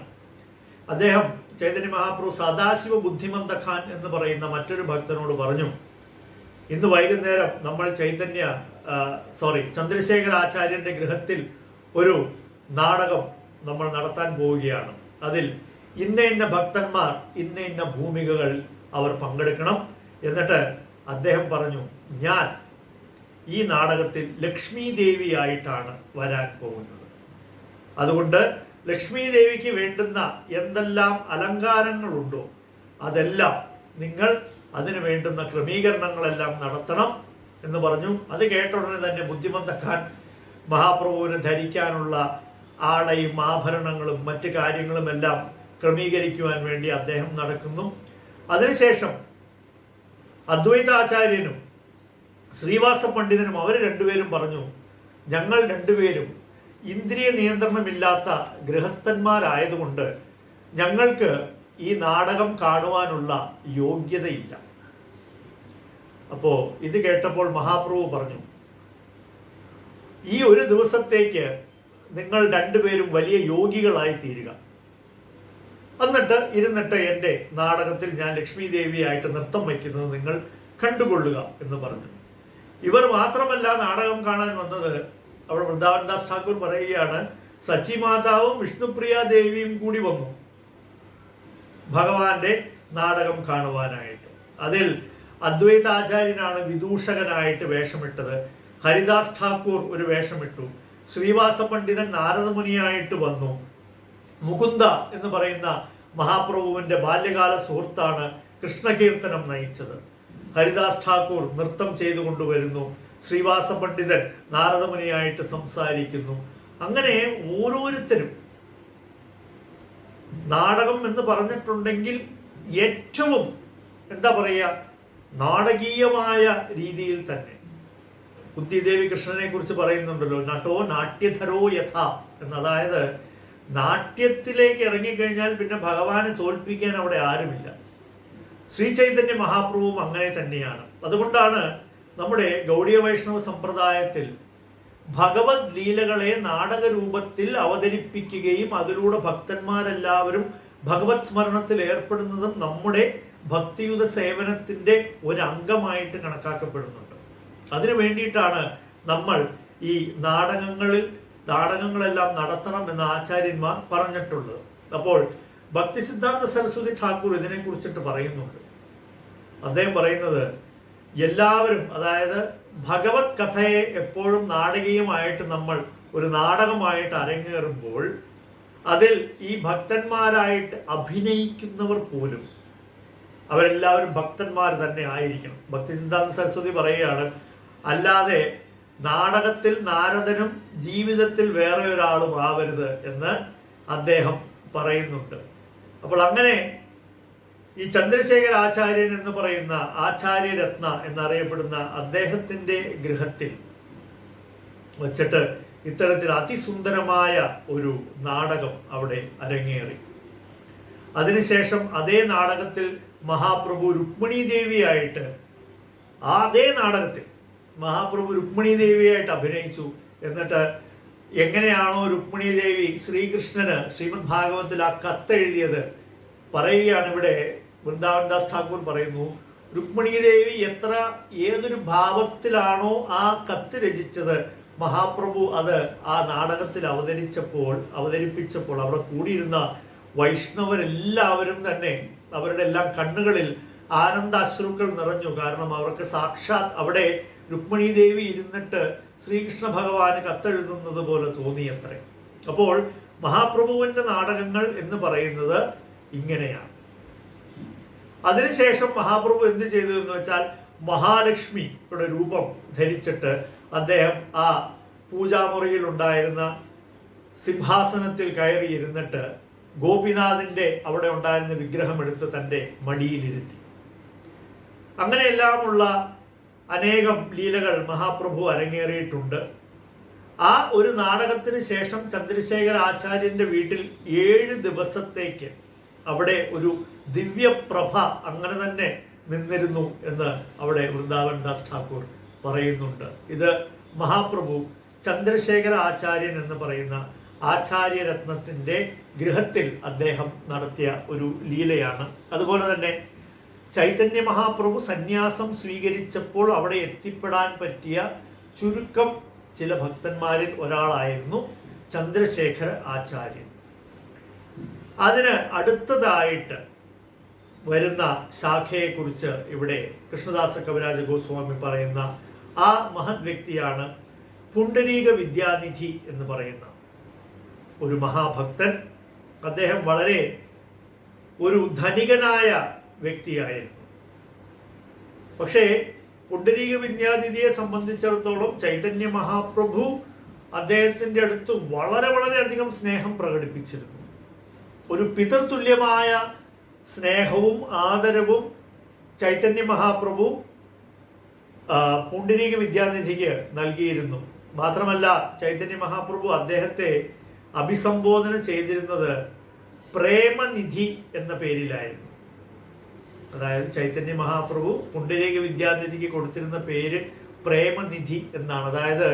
അദ്ദേഹം, ചൈതന്യ മഹാപ്രഭു, സദാശിവ ബുദ്ധിമന്ത ഖാൻ എന്ന് പറയുന്ന മറ്റൊരു ഭക്തനോട് പറഞ്ഞു, ഇന്ന് വൈകുന്നേരം നമ്മൾ ചന്ദ്രശേഖര ആചാര്യന്റെ ഗൃഹത്തിൽ ഒരു നാടകം നമ്മൾ നടത്താൻ പോവുകയാണ്. അതിൽ ഇന്ന ഭക്തന്മാർ ഇന്ന ഭൂമികകൾ അവർ പങ്കെടുക്കണം. എന്നിട്ട് അദ്ദേഹം പറഞ്ഞു, ഞാൻ ഈ നാടകത്തിൽ ലക്ഷ്മി ദേവിയായിട്ടാണ് വരാൻ പോകുന്നത്. അതുകൊണ്ട് ലക്ഷ്മി ദേവിക്ക് വേണ്ടുന്ന എന്തെല്ലാം അലങ്കാരങ്ങളുണ്ടോ അതെല്ലാം നിങ്ങൾ അതിന് വേണ്ടുന്ന ക്രമീകരണങ്ങളെല്ലാം നടത്തണം എന്ന് പറഞ്ഞു. അത് കേട്ട ഉടനെ തന്നെ ബുദ്ധിമന്ത ഖാൻ മഹാപ്രഭുവിന് ധരിക്കാനുള്ള ആടയും ആഭരണങ്ങളും മറ്റു കാര്യങ്ങളുമെല്ലാം ക്രമീകരിക്കുവാൻ വേണ്ടി അദ്ദേഹം നടക്കുന്നു. അതിനുശേഷം അദ്വൈതാചാര്യനും ശ്രീവാസ പണ്ഡിതനും അവർ രണ്ടുപേരും പറഞ്ഞു, ഞങ്ങൾ രണ്ടുപേരും ഇന്ദ്രിയ നിയന്ത്രണമില്ലാത്ത ഗൃഹസ്ഥന്മാരായതുകൊണ്ട് ഞങ്ങൾക്ക് ഈ നാടകം കാണുവാനുള്ള യോഗ്യതയില്ല. അപ്പോ ഇത് കേട്ടപ്പോൾ മഹാപ്രഭു പറഞ്ഞു, ഈ ഒരു ദിവസത്തേക്ക് നിങ്ങൾ രണ്ടുപേരും വലിയ യോഗികളായി തീരുക. എന്നിട്ട് ഇരുന്നിട്ട് എൻ്റെ നാടകത്തിൽ ഞാൻ ലക്ഷ്മി ദേവിയായിട്ട് നൃത്തം വയ്ക്കുന്നത് നിങ്ങൾ കണ്ടുകൊള്ളുക എന്ന് പറഞ്ഞു. ഇവർ മാത്രമല്ല നാടകം കാണാൻ വന്നത്. അവിടെ വൃന്ദാവൻദാസ് ഠാക്കൂർ പറയുകയാണ്, സച്ചി മാതാവും വിഷ്ണുപ്രിയ ദേവിയും കൂടി വന്നു ഭഗവാന്റെ നാടകം കാണുവാനായിട്ട്. അതിൽ അദ്വൈതാചാര്യനാണ് വിദൂഷകനായിട്ട് വേഷമിട്ടത്. ഹരിദാസ് ഠാക്കൂർ ഒരു വേഷമിട്ടു. ശ്രീവാസ പണ്ഡിതൻ നാരദമുനിയായിട്ട് വന്നു. മുകുന്ദ എന്ന് പറയുന്ന മഹാപ്രഭുവിന്റെ ബാല്യകാല സുഹൃത്താണ് കൃഷ്ണകീർത്തനം നയിച്ചത്. ഹരിദാസ് ഠാക്കൂർ നൃത്തം ചെയ്തുകൊണ്ടുവരുന്നു. ശ്രീവാസ പണ്ഡിതൻ നാരദമുനിയായിട്ട് സംസാരിക്കുന്നു. അങ്ങനെ ഓരോരുത്തരും നാടകം എന്ന് പറഞ്ഞിട്ടുണ്ടെങ്കിൽ ഏറ്റവും നാടകീയമായ രീതിയിൽ തന്നെ. കുന്തിദേവി കൃഷ്ണനെ കുറിച്ച് പറയുന്നുണ്ടല്ലോ, നട്ടോ നാട്യധരോ യഥ എന്ന്. അതായത് നാട്യത്തിലേക്ക് ഇറങ്ങിക്കഴിഞ്ഞാൽ പിന്നെ ഭഗവാനെ തോൽപ്പിക്കാൻ അവിടെ ആരുമില്ല. ശ്രീ ചൈതന്യ മഹാപ്രഭുവും അങ്ങനെ തന്നെയാണ്. അതുകൊണ്ടാണ് നമ്മുടെ ഗൗഡീയ വൈഷ്ണവ സമ്പ്രദായത്തിൽ ഭഗവത് ലീലകളെ നാടക രൂപത്തിൽ അവതരിപ്പിക്കുകയും അതിലൂടെ ഭക്തന്മാരെല്ലാവരും ഭഗവത് സ്മരണത്തിൽ ഏർപ്പെടുന്നതും നമ്മുടെ ഭക്തിയുത സേവനത്തിന്റെ ഒരംഗമായിട്ട് കണക്കാക്കപ്പെടുന്നുണ്ട്. അതിനു വേണ്ടിയിട്ടാണ് നമ്മൾ ഈ നാടകങ്ങളെല്ലാം നടത്തണം എന്ന് ആചാര്യന്മാർ പറഞ്ഞിട്ടുള്ളത്. അപ്പോൾ ഭക്തി സിദ്ധാന്ത സരസ്വതി ഠാക്കൂർ ഇതിനെ കുറിച്ചിട്ട് പറയുന്നുണ്ട്. അദ്ദേഹം പറയുന്നത്, എല്ലാവരും, അതായത് ഭഗവത് കഥയെ എപ്പോഴും നാടകീയമായിട്ട് നമ്മൾ ഒരു നാടകമായിട്ട് അരങ്ങേറുമ്പോൾ അതിൽ ഈ ഭക്തന്മാരായിട്ട് അഭിനയിക്കുന്നവർ പോലും അവരെല്ലാവരും ഭക്തന്മാർ തന്നെ ആയിരിക്കണം. ഭക്തി സിദ്ധാന്ത സരസ്വതി പറയുകയാണ്, അല്ലാതെ നാടകത്തിൽ നാരദനും ജീവിതത്തിൽ വേറെ ഒരാളും ആവരുത് എന്ന് അദ്ദേഹം പറയുന്നുണ്ട്. അപ്പോൾ അങ്ങനെ ഈ ചന്ദ്രശേഖര ആചാര്യൻ എന്ന് പറയുന്ന ആചാര്യരത്ന എന്നറിയപ്പെടുന്ന അദ്ദേഹത്തിന്റെ ഗൃഹത്തിൽ വച്ചിട്ട് ഇത്തരത്തിൽ അതിസുന്ദരമായ ഒരു നാടകം അവിടെ അരങ്ങേറി. അതിനുശേഷം അതേ നാടകത്തിൽ മഹാപ്രഭു രുക്മിണി ദേവിയായിട്ട്, അതേ നാടകത്തിൽ മഹാപ്രഭു രുക്മിണി ദേവിയായിട്ട് അഭിനയിച്ചു. എന്നിട്ട് എങ്ങനെയാണോ രുക്മിണി ദേവി ശ്രീകൃഷ്ണന് ശ്രീമദ് ഭാഗവത്തിൽ ആ കത്ത് എഴുതിയത് പറയുകയാണ്. ഇവിടെ വൃന്ദാവൻദാസ് ഠാക്കൂർ പറയുന്നു, രുക്മിണി ദേവി ഏതൊരു ഭാവത്തിലാണോ ആ കത്ത് രചിച്ചത്, മഹാപ്രഭു അത് ആ നാടകത്തിൽ അവതരിപ്പിച്ചപ്പോൾ അവിടെ കൂടിയിരുന്ന വൈഷ്ണവരെല്ലാവരും തന്നെ അവരുടെ എല്ലാം കണ്ണുകളിൽ ആനന്ദാശ്രുക്കൾ നിറഞ്ഞു. കാരണം അവർക്ക് സാക്ഷാത് അവിടെ രുക്മിണി ദേവി ഇരുന്നിട്ട് ശ്രീകൃഷ്ണ ഭഗവാന് കത്തെഴുതുന്നത് പോലെ തോന്നിയത്രേ. അപ്പോൾ മഹാപ്രഭുവിന്റെ നാടകങ്ങൾ എന്ന് പറയുന്നത് ഇങ്ങനെയാണ്. അതിനുശേഷം മഹാപ്രഭു എന്ത് ചെയ്തു എന്ന് വെച്ചാൽ മഹാലക്ഷ്മിയുടെ രൂപം ധരിച്ചിട്ട് അദ്ദേഹം ആ പൂജാമുറിയിൽ ഉണ്ടായിരുന്ന സിംഹാസനത്തിൽ കയറി ഇരുന്നിട്ട് ഗോപിനാഥിന്റെ അവിടെ ഉണ്ടായിരുന്ന വിഗ്രഹം എടുത്ത് തന്റെ മടിയിലിരുത്തി. അങ്ങനെയെല്ലാമുള്ള അനേകം ലീലകൾ മഹാപ്രഭു അരങ്ങേറിയിട്ടുണ്ട്. ആ ഒരു നാടകത്തിന് ശേഷം ചന്ദ്രശേഖര ആചാര്യന്റെ വീട്ടിൽ 7 ദിവസത്തേക്ക് അവിടെ ഒരു ദിവ്യപ്രഭ അങ്ങനെ തന്നെ നിന്നിരുന്നു എന്ന് അവിടെ വൃന്ദാവൻദാസ് ഠാക്കൂർ പറയുന്നുണ്ട്. ഇത് മഹാപ്രഭു ചന്ദ്രശേഖര ആചാര്യൻ എന്ന് പറയുന്ന ആചാര്യരത്നത്തിന്റെ ഗൃഹത്തിൽ അദ്ദേഹം നടത്തിയ ഒരു ലീലയാണ്. അതുപോലെ തന്നെ ചൈതന്യ മഹാപ്രഭു സന്യാസം സ്വീകരിച്ചപ്പോൾ അവിടെ എത്തിപ്പെടാൻ പറ്റിയ ചുരുക്കം ചില ഭക്തന്മാരിൽ ഒരാളായിരുന്നു ചന്ദ്രശേഖര ആചാര്യൻ. അതിന് അടുത്തതായിട്ട് വരുന്ന ശാഖയെക്കുറിച്ച് ഇവിടെ കൃഷ്ണദാസ കവിരാജ ഗോസ്വാമി പറയുന്ന ആ മഹത് വ്യക്തിയാണ് പുണ്ഡരീക വിദ്യാനിധി എന്ന് പറയുന്ന ഒരു മഹാഭക്തൻ. അദ്ദേഹം വളരെ ഒരു ധനികനായ വ്യക്തിയായിരുന്നു. പക്ഷേ പുണ്ഡരീക വിദ്യാനിധിയെ സംബന്ധിച്ചിടത്തോളം ചൈതന്യ മഹാപ്രഭു അദ്ദേഹത്തിന്റെ അടുത്ത് വളരെ വളരെയധികം സ്നേഹം പ്രകടിപ്പിച്ചിരുന്നു. ഒരു പിതൃതുല്യമായ സ്നേഹവും ആദരവും ചൈതന്യ മഹാപ്രഭു പുണ്ഡരീക വിദ്യാനിധിക്ക് നൽകിയിരുന്നു. മാത്രമല്ല ചൈതന്യ മഹാപ്രഭു അദ്ദേഹത്തെ അഭിസംബോധന ചെയ്തിരുന്നത് പ്രേമനിധി എന്ന പേരിലായിരുന്നു. അതായത് ചൈതന്യ മഹാപ്രഭു പുണ്ഡരീക വിദ്യാനിധിക്ക് കൊടുത്തിരുന്ന പേര് പ്രേമനിധി എന്നാണ്. അതായത്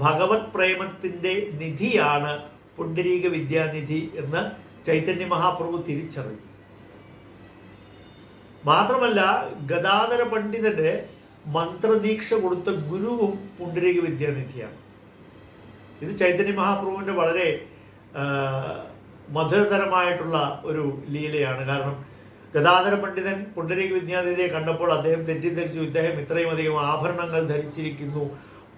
ഭഗവത് പ്രേമത്തിന്റെ നിധിയാണ് പുണ്ഡരീക വിദ്യാനിധി എന്ന് ചൈതന്യ മഹാപ്രഭു തിരിച്ചറിഞ്ഞു. മാത്രമല്ല ഗദാധര പണ്ഡിതന്റെ മന്ത്രദീക്ഷ കൊടുത്ത ഗുരുവും പുണ്ഡരീക വിദ്യാനിധിയാണ്. ഇത് ചൈതന്യ മഹാപ്രഭുവിന്റെ വളരെ മധുരതരമായിട്ടുള്ള ഒരു ലീലയാണ്. കാരണം ഗദാധര പണ്ഡിതൻ പുണ്ഡരീക വിദ്യാനിധിയെ കണ്ടപ്പോൾ അദ്ദേഹം തെറ്റിദ്ധരിച്ചു. ഇദ്ദേഹം ഇത്രയും അധികം ആഭരണങ്ങൾ ധരിച്ചിരിക്കുന്നു,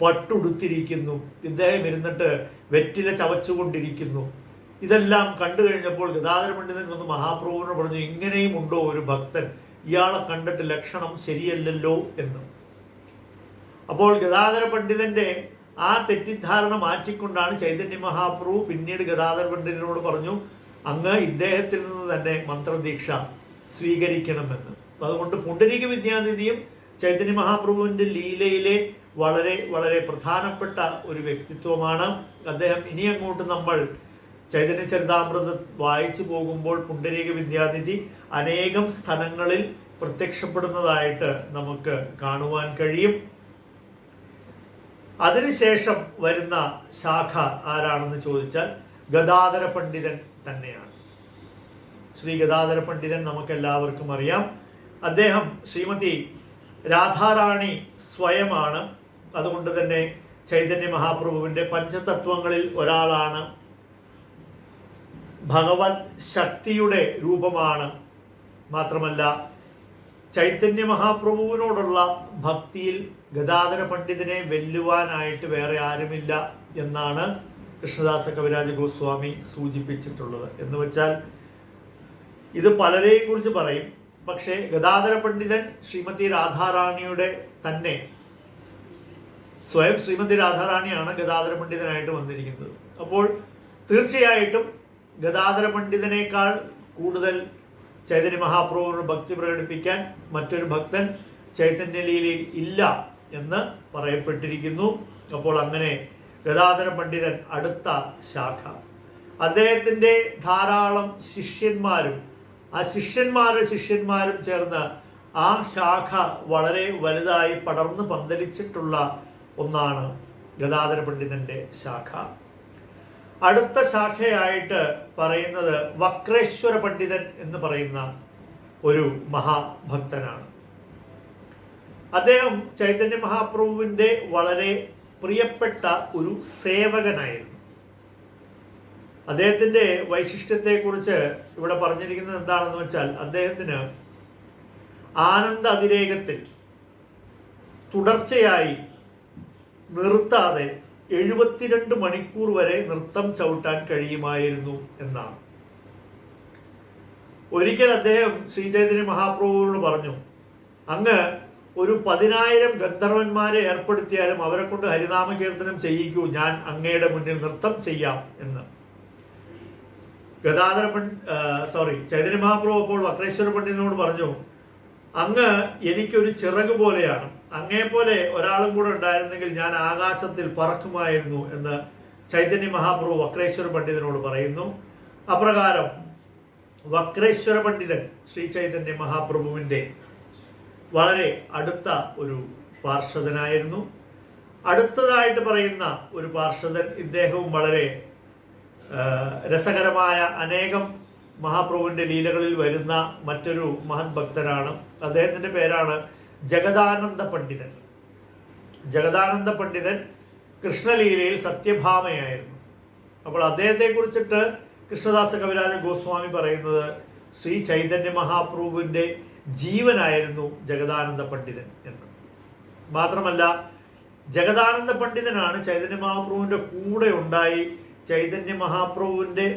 പട്ടുടുത്തിരിക്കുന്നു, ഇദ്ദേഹം ഇരുന്നിട്ട് വെറ്റില ചവച്ചുകൊണ്ടിരിക്കുന്നു. ഇതെല്ലാം കണ്ടു കഴിഞ്ഞപ്പോൾ ഗദാധര പണ്ഡിതൻ വന്ന് മഹാപ്രഭുവിനോട് പറഞ്ഞു, ഇങ്ങനെയും ഉണ്ടോ ഒരു ഭക്തൻ, ഇയാളെ കണ്ടിട്ട് ലക്ഷണം ശരിയല്ലല്ലോ എന്ന്. അപ്പോൾ ഗദാധര പണ്ഡിതന്റെ ആ തെറ്റിദ്ധാരണ മാറ്റിക്കൊണ്ടാണ് ചൈതന്യ മഹാപ്രഭു പിന്നീട് ഗദാധര പണ്ഡിതനോട് പറഞ്ഞു, അങ്ങ് ഇദ്ദേഹത്തിൽ നിന്ന് തന്നെ മന്ത്രദീക്ഷ സ്വീകരിക്കണമെന്ന്. അതുകൊണ്ട് പുണ്ഡരീക വിദ്യാനിധിയും ചൈതന്യ മഹാപ്രഭുവിന്റെ ലീലയിലെ വളരെ വളരെ പ്രധാനപ്പെട്ട ഒരു വ്യക്തിത്വമാണ് അദ്ദേഹം. ഇനി അങ്ങോട്ട് നമ്മൾ ചൈതന്യ ചരിതാമൃതം വായിച്ചു പോകുമ്പോൾ പുണ്ഡരീക വിദ്യാനിധി അനേകം സ്ഥലങ്ങളിൽ പ്രത്യക്ഷപ്പെടുന്നതായിട്ട് നമുക്ക് കാണുവാൻ കഴിയും. അതിനുശേഷം വരുന്ന ശാഖ ആരാണെന്ന് ചോദിച്ചാൽ ഗദാധര പണ്ഡിതൻ തന്നെയാണ്. ശ്രീ ഗദാധര പണ്ഡിതൻ നമുക്കെല്ലാവർക്കും അറിയാം. അദ്ദേഹം ശ്രീമതി രാധാറാണി സ്വയമാണ്. അതുകൊണ്ട് തന്നെ ചൈതന്യ മഹാപ്രഭുവിന്റെ പഞ്ചതത്വങ്ങളിൽ ഒരാളാണ്. ഭഗവത് ശക്തിയുടെ രൂപമാണ്. മാത്രമല്ല ചൈതന്യ മഹാപ്രഭുവിനോടുള്ള ഭക്തിയിൽ ഗദാധര പണ്ഡിതനെ വെല്ലുവാനായിട്ട് വേറെ ആരുമില്ല എന്നാണ് കൃഷ്ണദാസ കവിരാജ ഗോസ്വാമി സൂചിപ്പിച്ചിട്ടുള്ളത്. എന്ന് വെച്ചാൽ ഇത് പലരെയും കുറിച്ച് പറയും. പക്ഷേ ഗദാധര പണ്ഡിതൻ ശ്രീമതി രാധാറാണിയുടെ തന്നെ സ്വയം ശ്രീമതി രാധാറാണിയാണ് ഗദാധര പണ്ഡിതനായിട്ട് വന്നിരിക്കുന്നത്. അപ്പോൾ തീർച്ചയായിട്ടും ഗദാധര പണ്ഡിതനേക്കാൾ കൂടുതൽ ചൈതന്യ മഹാപ്രഭുവിനോട് ഭക്തി പ്രകടിപ്പിക്കാൻ മറ്റൊരു ഭക്തൻ ചൈതന്യലീലയിൽ ഇല്ല എന്ന് പറയപ്പെട്ടിരിക്കുന്നു. അപ്പോൾ അങ്ങനെ ഗദാധര പണ്ഡിതൻ അടുത്ത ശാഖ. അദ്ദേഹത്തിൻ്റെ ധാരാളം ശിഷ്യന്മാരും ആ ശിഷ്യന്മാരും ചേർന്ന് ആ ശാഖ വളരെ വലുതായി പടർന്ന് പന്തലിച്ചിട്ടുള്ള ഒന്നാണ് ഗദാധര പണ്ഡിതന്റെ ശാഖ. അടുത്ത ശാഖയായിട്ട് പറയുന്നത് വക്രേശ്വര പണ്ഡിതൻ എന്ന് പറയുന്ന ഒരു മഹാഭക്തനാണ്. അദ്ദേഹം ചൈതന്യ മഹാപ്രഭുവിന്റെ വളരെ പ്രിയപ്പെട്ട ഒരു സേവകനായിരുന്നു. അദ്ദേഹത്തിന്റെ വൈശിഷ്ട്യത്തെക്കുറിച്ച് ഇവിടെ പറഞ്ഞിരിക്കുന്നത് എന്താണെന്ന് വെച്ചാൽ, അദ്ദേഹത്തിന് ആനന്ദ അതിരേകത്തിൽ തുടർച്ചയായി നിർത്താതെ 72 മണിക്കൂർ വരെ നൃത്തം ചവിട്ടാൻ കഴിയുമായിരുന്നു എന്നാണ്. ഒരിക്കൽ അദ്ദേഹം ശ്രീ ചൈതന്യ മഹാപ്രഭുവിനോട് പറഞ്ഞു, അങ്ങ് ഒരു 10,000 ഗന്ധർവന്മാരെ ഏർപ്പെടുത്തിയാലും അവരെ കൊണ്ട് ഹരിനാമകീർത്തനം ചെയ്യിക്കൂ, ഞാൻ അങ്ങയുടെ മുന്നിൽ നൃത്തം ചെയ്യാം എന്ന്. ചൈതന്യ മഹാപ്രഭു അപ്പോൾ വക്രേശ്വര പണ്ഡിതനോട് പറഞ്ഞു, അങ്ങ് എനിക്കൊരു ചിറക് പോലെയാണ്, അങ്ങേപോലെ ഒരാളും കൂടെ ഉണ്ടായിരുന്നെങ്കിൽ ഞാൻ ആകാശത്തിൽ പറക്കുമായിരുന്നു എന്ന് ചൈതന്യ മഹാപ്രഭു വക്രേശ്വര പണ്ഡിതനോട് പറയുന്നു. അപ്രകാരം വക്രേശ്വര പണ്ഡിതൻ ശ്രീ ചൈതന്യ മഹാപ്രഭുവിൻ്റെ വളരെ അടുത്ത ഒരു പാർഷദനായിരുന്നു. അടുത്തതായിട്ട് പറയുന്ന ഒരു പാർഷദൻ, ഇദ്ദേഹവും വളരെ രസകരമായ അനേകം മഹാപ്രഭുവിന്റെ ലീലകളിൽ വരുന്ന മറ്റൊരു മഹത് ഭക്തനാണ്. അദ്ദേഹത്തിന്റെ പേരാണ് ജഗദാനന്ദ പണ്ഡിതൻ. ജഗദാനന്ദ പണ്ഡിതൻ കൃഷ്ണലീലയിൽ സത്യഭാമയായിരുന്നു. അപ്പോൾ അദ്ദേഹത്തെ കുറിച്ചിട്ട് കൃഷ്ണദാസ കവിരാജ ഗോസ്വാമി പറയുന്നത് ശ്രീ ചൈതന്യ മഹാപ്രഭുവിന്റെ ജീവനായിരുന്നു ജഗദാനന്ദ പണ്ഡിതൻ എന്ന്. മാത്രമല്ല ജഗദാനന്ദ പണ്ഡിതനാണ് ചൈതന്യ മഹാപ്രഭുവിന്റെ കൂടെ ഉണ്ടായി ചൈതന്യ മഹാപ്രഭുവിന്റെ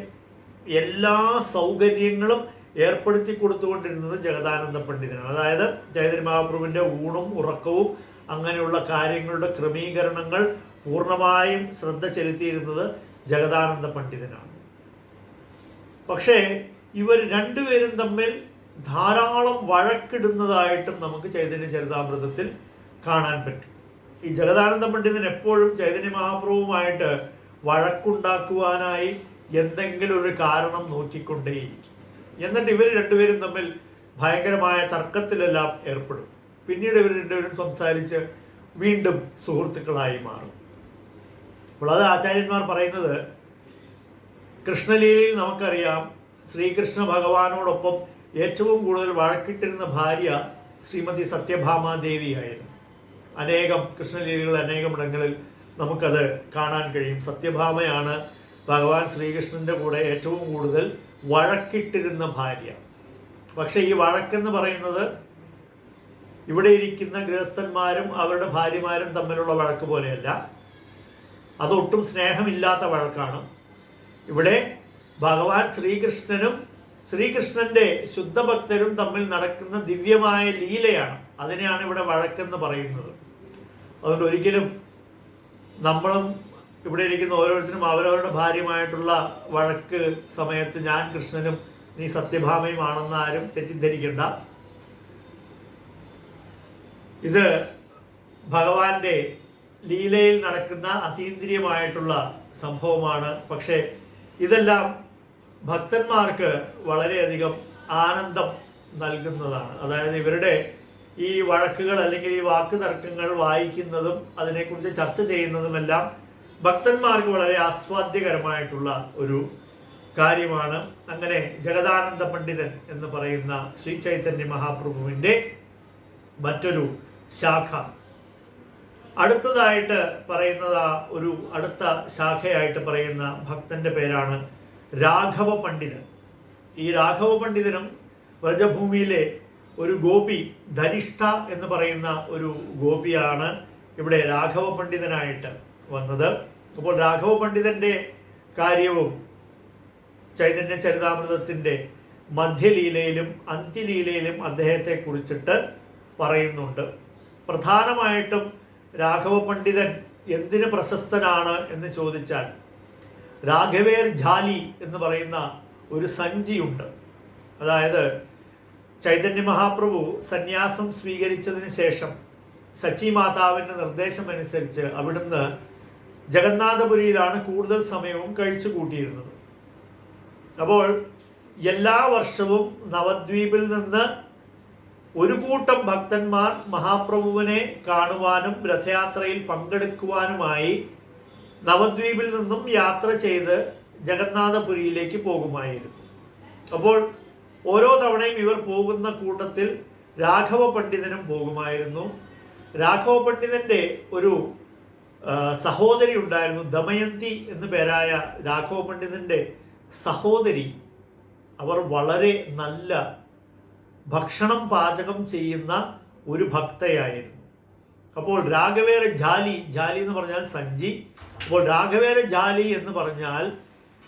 എല്ലാ സൗകര്യങ്ങളും ഏർപ്പെടുത്തി കൊടുത്തുകൊണ്ടിരുന്നത് ജഗദാനന്ദ പണ്ഡിതനാണ്. അതായത് ചൈതന്യ മഹാപ്രഭുവിന്റെ ഊണും ഉറക്കവും അങ്ങനെയുള്ള കാര്യങ്ങളുടെ ക്രമീകരണങ്ങൾ പൂർണ്ണമായും ശ്രദ്ധ ചെലുത്തിയിരുന്നത് ജഗദാനന്ദ പണ്ഡിതനാണ്. പക്ഷേ ഇവർ രണ്ടുപേരും തമ്മിൽ ധാരാളം വഴക്കിടുന്നതായിട്ടും നമുക്ക് ചൈതന്യ ചരിതാമൃതത്തിൽ കാണാൻ പറ്റും. ഈ ജഗദാനന്ദ പണ്ഡിതൻ എപ്പോഴും ചൈതന്യ മഹാപ്രഭുവുമായിട്ട് വഴക്കുണ്ടാക്കുവാനായി എന്തെങ്കിലും ഒരു കാരണം നോക്കിക്കൊണ്ടേയിരിക്കും. എന്നിട്ട് ഇവർ രണ്ടുപേരും തമ്മിൽ ഭയങ്കരമായ തർക്കത്തിലെല്ലാം ഏർപ്പെടും. പിന്നീട് ഇവർ രണ്ടുപേരും സംസാരിച്ച് വീണ്ടും സുഹൃത്തുക്കളായി മാറും. അപ്പോൾ അത് ആചാര്യന്മാർ പറയുന്നത്, കൃഷ്ണലീലയിൽ നമുക്കറിയാം ശ്രീകൃഷ്ണ ഭഗവാനോടൊപ്പം ഏറ്റവും കൂടുതൽ വഴക്കിട്ടിരുന്ന ഭാര്യ ശ്രീമതി സത്യഭാമാദേവിയായിരുന്നു. അനേകം കൃഷ്ണലീലകൾ അനേകമിടങ്ങളിൽ നമുക്കത് കാണാൻ കഴിയും. സത്യഭാമയാണ് ഭഗവാൻ ശ്രീകൃഷ്ണന്റെ കൂടെ ഏറ്റവും കൂടുതൽ വഴക്കിട്ടിരുന്ന ഭാര്യ. പക്ഷെ ഈ വഴക്കെന്ന് പറയുന്നത് ഇവിടെ ഇരിക്കുന്ന ഗൃഹസ്ഥന്മാരും അവരുടെ ഭാര്യമാരും തമ്മിലുള്ള വഴക്ക് പോലെയല്ല. അതൊട്ടും സ്നേഹമില്ലാത്ത വഴക്കാണ്. ഇവിടെ ഭഗവാൻ ശ്രീകൃഷ്ണനും ശ്രീകൃഷ്ണന്റെ ശുദ്ധഭക്തരും തമ്മിൽ നടക്കുന്ന ദിവ്യമായ ലീലയാണ്. അതിനെയാണ് ഇവിടെ വഴക്കെന്ന് പറയുന്നത്. അതുകൊണ്ട് ഒരിക്കലും നമ്മളും ഇവിടെ ഇരിക്കുന്ന ഓരോരുത്തരും അവരവരുടെ ഭാര്യമായിട്ടുള്ള വഴക്ക് സമയത്ത് ഞാൻ കൃഷ്ണനും നീ സത്യഭാമയുമാണെന്ന് ആരും തെറ്റിദ്ധരിക്കണ്ട. ഇത് ഭഗവാന്റെ ലീലയിൽ നടക്കുന്ന അതീന്ദ്രിയമായിട്ടുള്ള സംഭവമാണ്. പക്ഷേ ഇതെല്ലാം ഭക്തന്മാർക്ക് വളരെയധികം ആനന്ദം നൽകുന്നതാണ്. അതായത് ഇവരുടെ ഈ വഴക്കുകൾ അല്ലെങ്കിൽ ഈ വാക്ക് തർക്കങ്ങൾ വായിക്കുന്നതും അതിനെക്കുറിച്ച് ചർച്ച ചെയ്യുന്നതുമെല്ലാം ഭക്തന്മാർക്ക് വളരെ ആസ്വാദ്യകരമായിട്ടുള്ള ഒരു കാര്യമാണ്. അങ്ങനെ ജഗദാനന്ദ പണ്ഡിതൻ എന്ന് പറയുന്ന ശ്രീ ചൈതന്യ മഹാപ്രഭുവിന്റെ മറ്റൊരു ശാഖ. അടുത്തതായിട്ട് പറയുന്നത് ഒരു അടുത്ത ശാഖയായിട്ട് പറയുന്ന ഭക്തന്റെ പേരാണ് രാഘവ പണ്ഡിതൻ. ഈ രാഘവ പണ്ഡിതനും വ്രജഭൂമിയിലെ ഒരു ഗോപി ധനിഷ്ഠ എന്ന് പറയുന്ന ഒരു ഗോപിയാണ് ഇവിടെ രാഘവ പണ്ഡിതനായിട്ട് വന്നത്. അപ്പോൾ രാഘവ പണ്ഡിതന്റെ കാര്യവും ചൈതന്യ ചരിതാമൃതത്തിന്റെ മധ്യലീലയിലും അന്ത്യലീലയിലും അദ്ദേഹത്തെ കുറിച്ചിട്ട് പറയുന്നുണ്ട്. പ്രധാനമായിട്ടും രാഘവ പണ്ഡിതൻ എന്തിന് പ്രശസ്തനാണ് എന്ന് ചോദിച്ചാൽ, രാഘവേർ ഝാലി എന്ന് പറയുന്ന ഒരു സഞ്ചിയുണ്ട്. അതായത് ചൈതന്യ മഹാപ്രഭു സന്യാസം സ്വീകരിച്ചതിന് ശേഷം സച്ചി മാതാവിൻ്റെ നിർദ്ദേശമനുസരിച്ച് അവിടുന്ന് ജഗന്നാഥപുരിയിലാണ് കൂടുതൽ സമയവും കഴിച്ചു കൂട്ടിയിരുന്നത്. അപ്പോൾ എല്ലാ വർഷവും നവദ്വീപിൽ നിന്ന് ഒരു കൂട്ടം ഭക്തന്മാർ മഹാപ്രഭുവിനെ കാണുവാനും രഥയാത്രയിൽ പങ്കെടുക്കുവാനുമായി നവദ്വീപിൽ നിന്നും യാത്ര ചെയ്ത് ജഗന്നാഥപുരിയിലേക്ക് പോകുമായിരുന്നു. അപ്പോൾ ഓരോ തവണയും ഇവർ പോകുന്ന കൂട്ടത്തിൽ രാഘവ പണ്ഡിതനും പോകുമായിരുന്നു. രാഘവ പണ്ഡിതന്റെ ഒരു സഹോദരി ഉണ്ടായിരുന്നു, ദമയന്തി എന്നു പേരായ രാഘവ പണ്ഡിതന്റെ സഹോദരി. അവർ വളരെ നല്ല ഭക്ഷണം പാചകം ചെയ്യുന്ന ഒരു ഭക്തയായിരുന്നു. അപ്പോൾ രാഘവേര ജാലി, ജാലി എന്ന് പറഞ്ഞാൽ സഞ്ചി. അപ്പോൾ രാഘവേര ജാലി എന്ന് പറഞ്ഞാൽ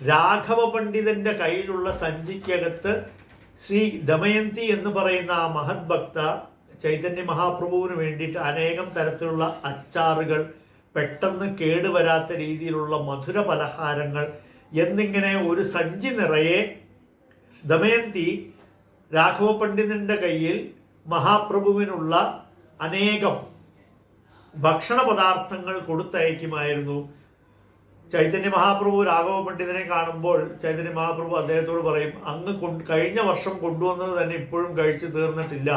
രാഘവ പണ്ഡിതന്റെ കയ്യിലുള്ള സഞ്ചിക്കകത്ത് ശ്രീ ദമയന്തി എന്ന് പറയുന്ന ആ മഹത് ഭക്ത ചൈതന്യ മഹാപ്രഭുവിന് വേണ്ടിയിട്ട് അനേകം തരത്തിലുള്ള അച്ചാറുകൾ, പെട്ടെന്ന് കേടുവരാത്ത രീതിയിലുള്ള മധുര പലഹാരങ്ങൾ എന്നിങ്ങനെ ഒരു സഞ്ചി നിറയെ ദമയന്തി രാഘവ പണ്ഡിതന്റെ കയ്യിൽ മഹാപ്രഭുവിനുള്ള അനേകം ഭക്ഷണ പദാർത്ഥങ്ങൾ കൊടുത്തയക്കുമായിരുന്നു. ചൈതന്യ മഹാപ്രഭു രാഘവ പണ്ഡിതനെ കാണുമ്പോൾ ചൈതന്യ മഹാപ്രഭു അദ്ദേഹത്തോട് പറയും, അങ്ങ് കഴിഞ്ഞ വർഷം കൊണ്ടുവന്നത് തന്നെ ഇപ്പോഴും കഴിച്ചു തീർന്നിട്ടില്ല.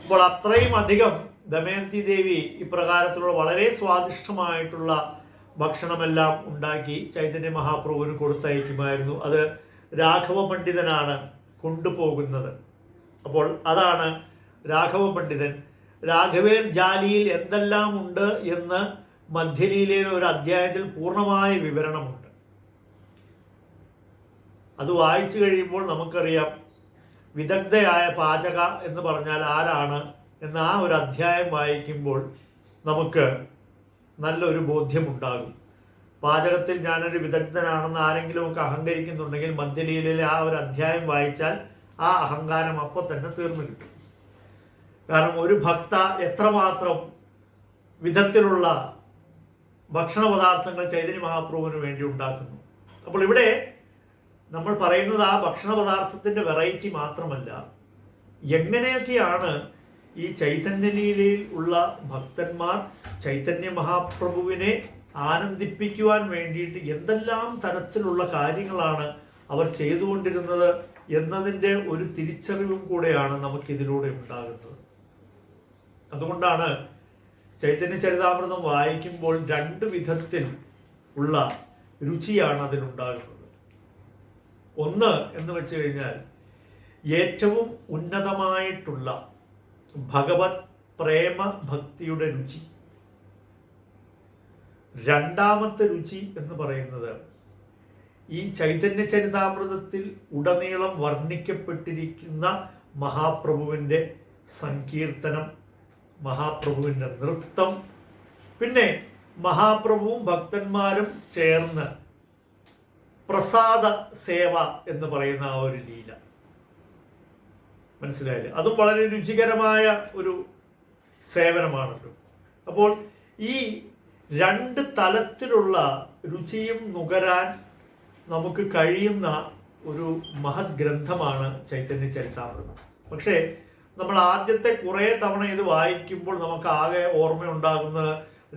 അപ്പോൾ അത്രയും അധികം ദമയന്തി ദേവി ഇപ്രകാരത്തിലുള്ള വളരെ സ്വാദിഷ്ടമായിട്ടുള്ള ഭക്ഷണമെല്ലാം ഉണ്ടാക്കി ചൈതന്യ മഹാപ്രഭുവിന് കൊടുത്തയക്കുമായിരുന്നു. അത് രാഘവ പണ്ഡിതനാണ് കൊണ്ടുപോകുന്നത്. അപ്പോൾ അതാണ് രാഘവ പണ്ഡിതൻ. രാഘവേർ ജാലിയിൽ എന്തെല്ലാം ഉണ്ട് എന്ന് മധ്യലീലയിലെ ഒരു അധ്യായത്തിൽ പൂർണ്ണമായ വിവരണമുണ്ട്. അത് വായിച്ചു കഴിയുമ്പോൾ നമുക്കറിയാം വിദഗ്ധയായ പാചക എന്ന് പറഞ്ഞാൽ ആരാണ് എന്ന ആ ഒരു അധ്യായം വായിക്കുമ്പോൾ നമുക്ക് നല്ലൊരു ബോധ്യമുണ്ടാകും. പാചകത്തിൽ ഞാനൊരു വിദഗ്ധനാണെന്ന് ആരെങ്കിലും ഒക്കെ അഹങ്കരിക്കുന്നുണ്ടെങ്കിൽ മധ്യലീലയിലെ ആ ഒരു അധ്യായം വായിച്ചാൽ ആ അഹങ്കാരം അപ്പോൾ തന്നെ തീർന്നു കിട്ടും. കാരണം ഒരു ഭക്ത എത്രമാത്രം വിധത്തിലുള്ള ഭക്ഷണ പദാർത്ഥങ്ങൾ ചൈതന്യ മഹാപ്രഭുവിന് വേണ്ടി ഉണ്ടാക്കുന്നു. അപ്പോൾ ഇവിടെ നമ്മൾ പറയുന്നത് ആ ഭക്ഷണ പദാർത്ഥത്തിന്റെ വെറൈറ്റി മാത്രമല്ല, എങ്ങനെയൊക്കെയാണ് ഈ ചൈതന്യലീലയിൽ ഉള്ള ഭക്തന്മാർ ചൈതന്യ മഹാപ്രഭുവിനെ ആനന്ദിപ്പിക്കുവാൻ വേണ്ടിയിട്ട് എന്തെല്ലാം തരത്തിലുള്ള കാര്യങ്ങളാണ് അവർ ചെയ്തുകൊണ്ടിരുന്നത് എന്നതിൻ്റെ ഒരു തിരിച്ചറിവും കൂടെയാണ് നമുക്കിതിലൂടെ ഉണ്ടാകുന്നത്. അതുകൊണ്ടാണ് ചൈതന്യ ചരിതാമൃതം വായിക്കുമ്പോൾ രണ്ട് വിധത്തിൽ ഉള്ള രുചിയാണ് അതിനുണ്ടാകുന്നത്. ഒന്ന് എന്ന് വെച്ച് കഴിഞ്ഞാൽ ഏറ്റവും ഉന്നതമായിട്ടുള്ള ഭഗവത് പ്രേമ ഭക്തിയുടെ രുചി. രണ്ടാമത്തെ രുചി എന്ന് പറയുന്നത് ഈ ചൈതന്യ ചരിതാമൃതത്തിൽ ഉടനീളം വർണ്ണിക്കപ്പെട്ടിരിക്കുന്ന മഹാപ്രഭുവിൻ്റെ സങ്കീർത്തനം, മഹാപ്രഭുവിൻ്റെ നൃത്തം, പിന്നെ മഹാപ്രഭുവും ഭക്തന്മാരും ചേർന്ന് പ്രസാദ സേവ എന്ന് പറയുന്ന ആ ഒരു ലീല. മനസ്സിലായില്ലേ? അതും വളരെ രുചികരമായ ഒരു സേവനമാണല്ലോ. അപ്പോൾ ഈ രണ്ട് തലത്തിലുള്ള രുചിയും നുകരാൻ നമുക്ക് കഴിയുന്ന ഒരു മഹത് ഗ്രന്ഥമാണ് ചൈതന്യ ചരിതാമൃതം. പക്ഷേ നമ്മൾ ആദ്യത്തെ കുറേ തവണ ഇത് വായിക്കുമ്പോൾ നമുക്ക് ആകെ ഓർമ്മയുണ്ടാകുന്ന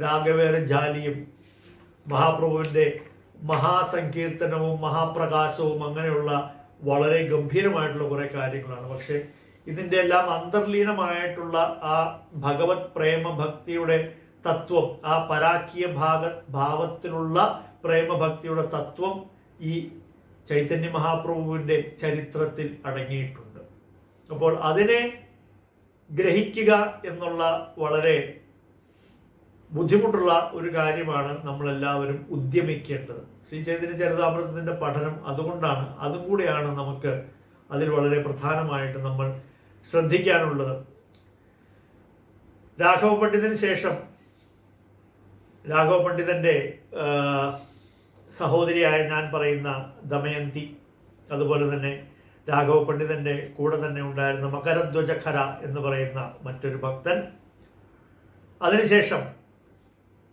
രാഘവേര ജാലിയും മഹാപ്രഭുവിൻ്റെ മഹാസങ്കീർത്തനവും മഹാപ്രകാശവും അങ്ങനെയുള്ള വളരെ ഗംഭീരമായിട്ടുള്ള കുറേ കാര്യങ്ങളാണ്. പക്ഷേ ഇതിൻ്റെ എല്ലാം അന്തർലീനമായിട്ടുള്ള ആ ഭഗവത് പ്രേമഭക്തിയുടെ തത്വം, ആ പരാഖ്യ ഭാവത്തിലുള്ള പ്രേമഭക്തിയുടെ തത്വം ഈ ചൈതന്യ മഹാപ്രഭുവിൻ്റെ ചരിത്രത്തിൽ അടങ്ങിയിട്ടുണ്ട്. അപ്പോൾ അതിനെ ഗ്രഹിക്കുക എന്നുള്ള വളരെ ബുദ്ധിമുട്ടുള്ള ഒരു കാര്യമാണ് നമ്മളെല്ലാവരും ഉദ്യമിക്കേണ്ടത്. ശ്രീ ചൈതന്യ ചരിതാമൃതത്തിൻ്റെ പഠനം അതുകൊണ്ടാണ്, അതും കൂടെയാണ് നമുക്ക് അതിൽ വളരെ പ്രധാനമായിട്ട് നമ്മൾ ശ്രദ്ധിക്കാനുള്ളത്, രാഘവ പണ്ഡിതന് ശേഷം രാഘവ പണ്ഡിതൻ്റെ സഹോദരിയായ ഞാൻ പറയുന്ന ദമയന്തി, അതുപോലെ തന്നെ രാഘവ പണ്ഡിതൻ്റെ കൂടെ തന്നെ ഉണ്ടായിരുന്ന മകരധ്വജഖര എന്ന് പറയുന്ന മറ്റൊരു ഭക്തൻ, അതിനുശേഷം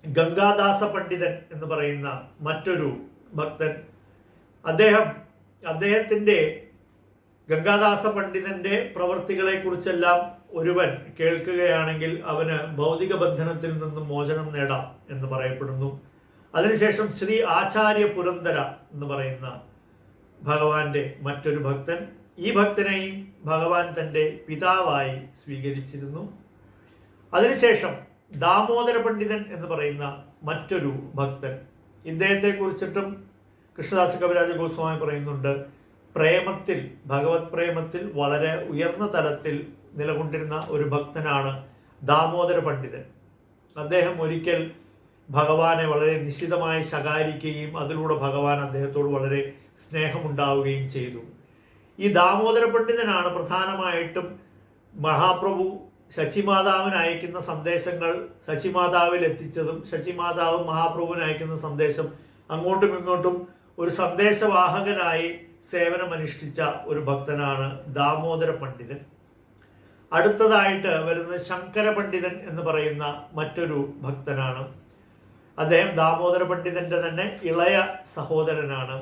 ഗംഗാദാസ പണ്ഡിതൻ എന്ന് പറയുന്ന മറ്റൊരു ഭക്തൻ. അദ്ദേഹത്തിൻ്റെ ഗംഗാദാസ പണ്ഡിതന്റെ പ്രവൃത്തികളെ കുറിച്ചെല്ലാം ഒരുവൻ കേൾക്കുകയാണെങ്കിൽ അവന് ഭൗതിക ബന്ധനത്തിൽ നിന്നും മോചനം നേടാം എന്ന് പറയപ്പെടുന്നു. അതിനുശേഷം ശ്രീ ആചാര്യ പുരന്ദര എന്ന് പറയുന്ന ഭഗവാന്റെ മറ്റൊരു ഭക്തൻ. ഈ ഭക്തനെയും ഭഗവാൻ തൻ്റെ പിതാവായി സ്വീകരിച്ചിരുന്നു. അതിനുശേഷം ദാമോദര പണ്ഡിതൻ എന്ന് പറയുന്ന മറ്റൊരു ഭക്തൻ. ഇദ്ദേഹത്തെ കുറിച്ചിട്ടും കൃഷ്ണദാസ കവിരാജ ഗോസ്വാമി പറയുന്നുണ്ട്, പ്രേമത്തിൽ, ഭഗവത് പ്രേമത്തിൽ വളരെ ഉയർന്ന തലത്തിൽ നിലകൊണ്ടിരുന്ന ഒരു ഭക്തനാണ് ദാമോദര പണ്ഡിതൻ. അദ്ദേഹം ഒരിക്കൽ ഭഗവാനെ വളരെ നിശ്ചിതമായി ശകാരിക്കുകയും അതിലൂടെ ഭഗവാൻ അദ്ദേഹത്തോട് വളരെ സ്നേഹമുണ്ടാവുകയും ചെയ്തു. ഈ ദാമോദര പണ്ഡിതനാണ് പ്രധാനമായിട്ടും മഹാപ്രഭു ശചിമാതാവിന് അയക്കുന്ന സന്ദേശങ്ങൾ ശചിമാതാവിൽ എത്തിച്ചതും ശചിമാതാവ് മഹാപ്രഭുവിന് അയക്കുന്ന സന്ദേശം അങ്ങോട്ടും ഇങ്ങോട്ടും ഒരു സന്ദേശവാഹകനായി സേവനമനുഷ്ഠിച്ച ഒരു ഭക്തനാണ് ദാമോദര പണ്ഡിതൻ. അടുത്തതായിട്ട് വരുന്നത് ശങ്കര പണ്ഡിതൻ എന്ന് പറയുന്ന മറ്റൊരു ഭക്തനാണ്. അദ്ദേഹം ദാമോദര പണ്ഡിതന്റെ തന്നെ ഇളയ സഹോദരനാണ്.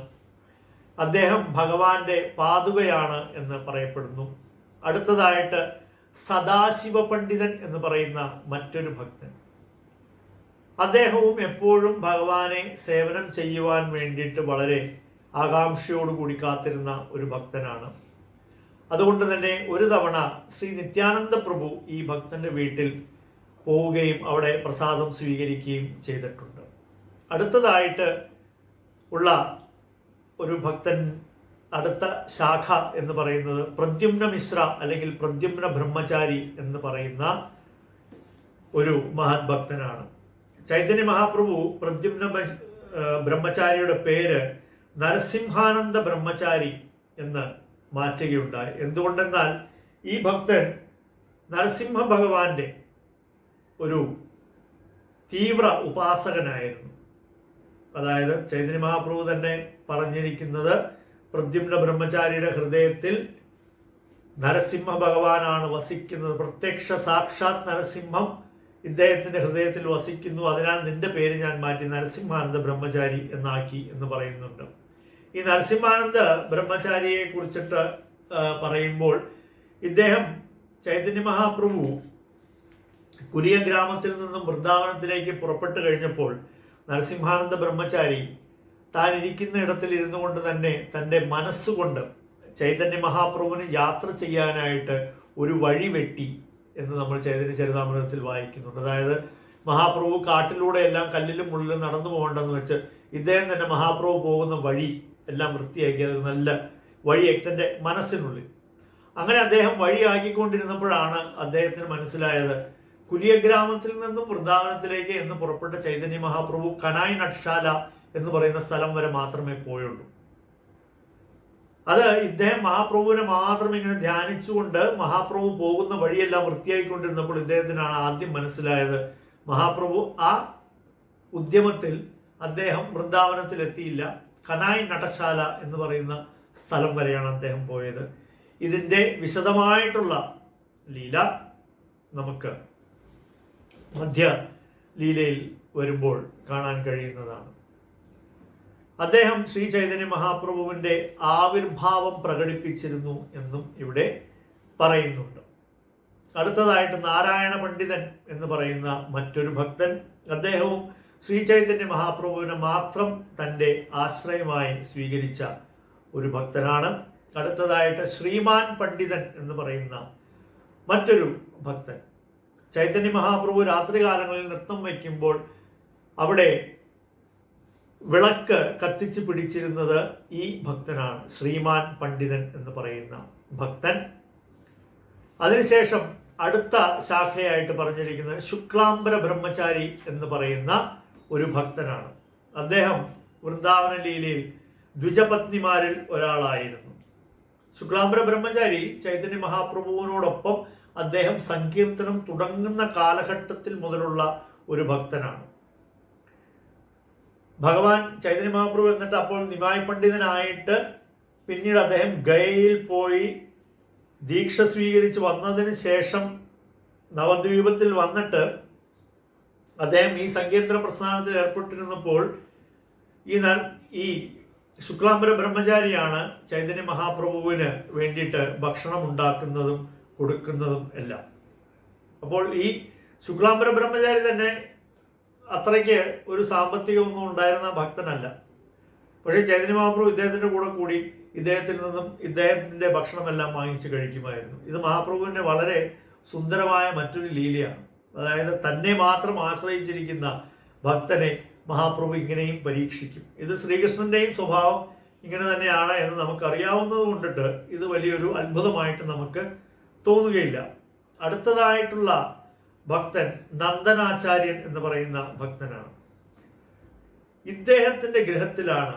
അദ്ദേഹം ഭഗവാന്റെ പാതുകയാണ് എന്ന് പറയപ്പെടുന്നു. അടുത്തതായിട്ട് സദാശിവ പണ്ഡിതൻ എന്ന് പറയുന്ന മറ്റൊരു ഭക്തൻ. അദ്ദേഹവും എപ്പോഴും ഭഗവാനെ സേവനം ചെയ്യുവാൻ വേണ്ടിയിട്ട് വളരെ ആകാംക്ഷയോടുകൂടി കാത്തിരുന്ന ഒരു ഭക്തനാണ്. അതുകൊണ്ട് തന്നെ ഒരു തവണ ശ്രീ നിത്യാനന്ദ പ്രഭു ഈ ഭക്തന്റെ വീട്ടിൽ പോവുകയും അവിടെ പ്രസാദം സ്വീകരിക്കുകയും ചെയ്തിട്ടുണ്ട്. അടുത്തതായിട്ട് ഉള്ള ഒരു ഭക്തൻ, അടുത്ത ശാഖ എന്ന് പറയുന്നത് പ്രദ്യുമ്ന മിശ്ര അല്ലെങ്കിൽ പ്രദ്യുമ്ന ബ്രഹ്മചാരി എന്ന് പറയുന്ന ഒരു മഹത് ഭക്തനാണ്. ചൈതന്യ മഹാപ്രഭു പ്രദ്യുമ്ന ബ്രഹ്മചാരിയുടെ പേര് നരസിംഹാനന്ദ ബ്രഹ്മചാരി എന്ന് മാറ്റുകയുണ്ടായി. എന്തുകൊണ്ടെന്നാൽ ഈ ഭക്തൻ നരസിംഹ ഭഗവാന്റെ ഒരു തീവ്ര ഉപാസകനായിരുന്നു. അതായത് ചൈതന്യ മഹാപ്രഭു തന്നെ പറഞ്ഞിരിക്കുന്നത് പ്രദ്യുമ്ന ബ്രഹ്മചാരിയുടെ ഹൃദയത്തിൽ നരസിംഹ ഭഗവാനാണ് വസിക്കുന്നത്, പ്രത്യക്ഷ സാക്ഷാത് നരസിംഹം ഇദ്ദേഹത്തിന്റെ ഹൃദയത്തിൽ വസിക്കുന്നു, അതിനാൽ നിന്റെ പേര് ഞാൻ മാറ്റി നരസിംഹാനന്ദ ബ്രഹ്മചാരി എന്നാക്കി എന്ന് പറയുന്നുണ്ട്. ഈ നരസിംഹാനന്ദ ബ്രഹ്മചാരിയെ കുറിച്ചിട്ട് പറയുമ്പോൾ ഇദ്ദേഹം ചൈതന്യ മഹാപ്രഭു കുരിയ ഗ്രാമത്തിൽ നിന്നും വൃന്ദാവനത്തിലേക്ക് പുറപ്പെട്ടു കഴിഞ്ഞപ്പോൾ നരസിംഹാനന്ദ ബ്രഹ്മചാരി താൻ ഇരിക്കുന്ന ഇടത്തിൽ ഇരുന്നു കൊണ്ട് തന്നെ തൻ്റെ മനസ്സുകൊണ്ട് ചൈതന്യ മഹാപ്രഭുവിന് യാത്ര ചെയ്യാനായിട്ട് ഒരു വഴി വെട്ടി എന്ന് നമ്മൾ ചൈതന്യ ചരിതാമൃതത്തിൽ വായിക്കുന്നുണ്ട്. അതായത് മഹാപ്രഭു കാട്ടിലൂടെ എല്ലാം കല്ലിലും മുള്ളിലും നടന്നു പോകണ്ടെന്ന് വെച്ച് ഇദ്ദേഹം തന്നെ മഹാപ്രഭു പോകുന്ന വഴി എല്ലാം വൃത്തിയാക്കി അത് നല്ല വഴിയാക്കി തൻ്റെ മനസ്സിനുള്ളിൽ. അങ്ങനെ അദ്ദേഹം വഴിയാക്കിക്കൊണ്ടിരുന്നപ്പോഴാണ് അദ്ദേഹത്തിന് മനസ്സിലായത് കുലിയ ഗ്രാമത്തിൽ നിന്നും വൃന്ദാവനത്തിലേക്ക് എന്ന് പുറപ്പെട്ട ചൈതന്യ മഹാപ്രഭു കനായ് നട്ശാല എന്ന് പറയുന്ന സ്ഥലം വരെ മാത്രമേ പോയുള്ളൂ. അത് ഇദ്ദേഹം മഹാപ്രഭുവിനെ മാത്രം ഇങ്ങനെ ധ്യാനിച്ചുകൊണ്ട് മഹാപ്രഭു പോകുന്ന വഴിയെല്ലാം വൃത്തിയായിക്കൊണ്ടിരുന്നപ്പോൾ ഇദ്ദേഹത്തിനാണ് ആദ്യം മനസ്സിലായത് മഹാപ്രഭു ആ ഉദ്യമത്തിൽ അദ്ദേഹം വൃന്ദാവനത്തിൽ എത്തിയില്ല, കനായ് നടശാല എന്ന് പറയുന്ന സ്ഥലം വരെയാണ് അദ്ദേഹം പോയത്. ഇതിൻ്റെ വിശദമായിട്ടുള്ള ലീല നമുക്ക് മധ്യ ലീലയിൽ വരുമ്പോൾ കാണാൻ കഴിയുന്നതാണ്. അദ്ദേഹം ശ്രീ ചൈതന്യ മഹാപ്രഭുവിൻ്റെ ആവിർഭാവം പ്രകടിപ്പിച്ചിരുന്നു എന്നും ഇവിടെ പറയുന്നുണ്ട്. അടുത്തതായിട്ട് നാരായണ പണ്ഡിതൻ എന്ന് പറയുന്ന മറ്റൊരു ഭക്തൻ. അദ്ദേഹവും ശ്രീ ചൈതന്യ മഹാപ്രഭുവിനെ മാത്രം തൻ്റെ ആശ്രയമായി സ്വീകരിച്ച ഒരു ഭക്തനാണ്. അടുത്തതായിട്ട് ശ്രീമാൻ പണ്ഡിതൻ എന്ന് പറയുന്ന മറ്റൊരു ഭക്തൻ. ചൈതന്യ മഹാപ്രഭു രാത്രികാലങ്ങളിൽ നൃത്തം വയ്ക്കുമ്പോൾ അവിടെ വിളക്ക് കത്തിച്ച് പിടിച്ചിരുന്നത് ഈ ഭക്തനാണ്, ശ്രീമാൻ പണ്ഡിതൻ എന്ന് പറയുന്ന ഭക്തൻ. അതിനുശേഷം അടുത്ത ശാഖയായിട്ട് പറഞ്ഞിരിക്കുന്നത് ശുക്ലാംബര ബ്രഹ്മചാരി എന്ന് പറയുന്ന ഒരു ഭക്തനാണ്. അദ്ദേഹം വൃന്ദാവന ലീലയിൽ ദ്വിജപത്നിമാരിൽ ഒരാളായിരുന്നു. ശുക്ലാംബര ബ്രഹ്മചാരി ചൈതന്യ മഹാപ്രഭുവിനോടൊപ്പം അദ്ദേഹം സങ്കീർത്തനം തുടങ്ങുന്ന കാലഘട്ടത്തിൽ മുതലുള്ള ഒരു ഭക്തനാണ്. ഭഗവാൻ ചൈതന്യ മഹാപ്രഭു എന്നിട്ട് അപ്പോൾ നിമായി പണ്ഡിതനായിട്ട് പിന്നീട് അദ്ദേഹം ഗയയിൽ പോയി ദീക്ഷ സ്വീകരിച്ച് വന്നതിന് ശേഷം നവദ്വീപത്തിൽ വന്നിട്ട് അദ്ദേഹം ഈ സങ്കീർത്തന പ്രസ്ഥാനത്തിൽ ഏർപ്പെട്ടിരുന്നപ്പോൾ ഈ ശുക്ലാംബര ബ്രഹ്മചാരിയാണ് ചൈതന്യ മഹാപ്രഭുവിന് വേണ്ടിയിട്ട് ഭക്ഷണം ഉണ്ടാക്കുന്നതും കൊടുക്കുന്നതും എല്ലാം. അപ്പോൾ ഈ ശുക്ലാംബര ബ്രഹ്മചാരി തന്നെ അത്രയ്ക്ക് ഒരു സാമ്പത്തികമൊന്നും ഉണ്ടായിരുന്ന ഭക്തനല്ല. പക്ഷേ ചൈതന്യ മഹാപ്രഭു ഇദ്ദേഹത്തിൻ്റെ കൂടെ കൂടി ഇദ്ദേഹത്തിൽ നിന്നും ഇദ്ദേഹത്തിൻ്റെ ഭക്ഷണമെല്ലാം വാങ്ങിച്ച് കഴിക്കുമായിരുന്നു. ഇത് മഹാപ്രഭുവിൻ്റെ വളരെ സുന്ദരമായ മറ്റൊരു ലീലയാണ്. അതായത് തന്നെ മാത്രം ആശ്രയിച്ചിരിക്കുന്ന ഭക്തനെ മഹാപ്രഭു ഇങ്ങനെയും പരീക്ഷിക്കും. ഇത് ശ്രീകൃഷ്ണന്റെയും സ്വഭാവം ഇങ്ങനെ തന്നെയാണ് എന്ന് നമുക്കറിയാവുന്നത് കൊണ്ടിട്ട് ഇത് വലിയൊരു അത്ഭുതമായിട്ട് നമുക്ക് തോന്നുകയില്ല. അടുത്തതായിട്ടുള്ള ഭക്തൻ നന്ദനാചാര്യൻ എന്ന് പറയുന്ന ഭക്തനാണ്. ഇദ്ദേഹത്തിന്റെ ഗൃഹത്തിലാണ്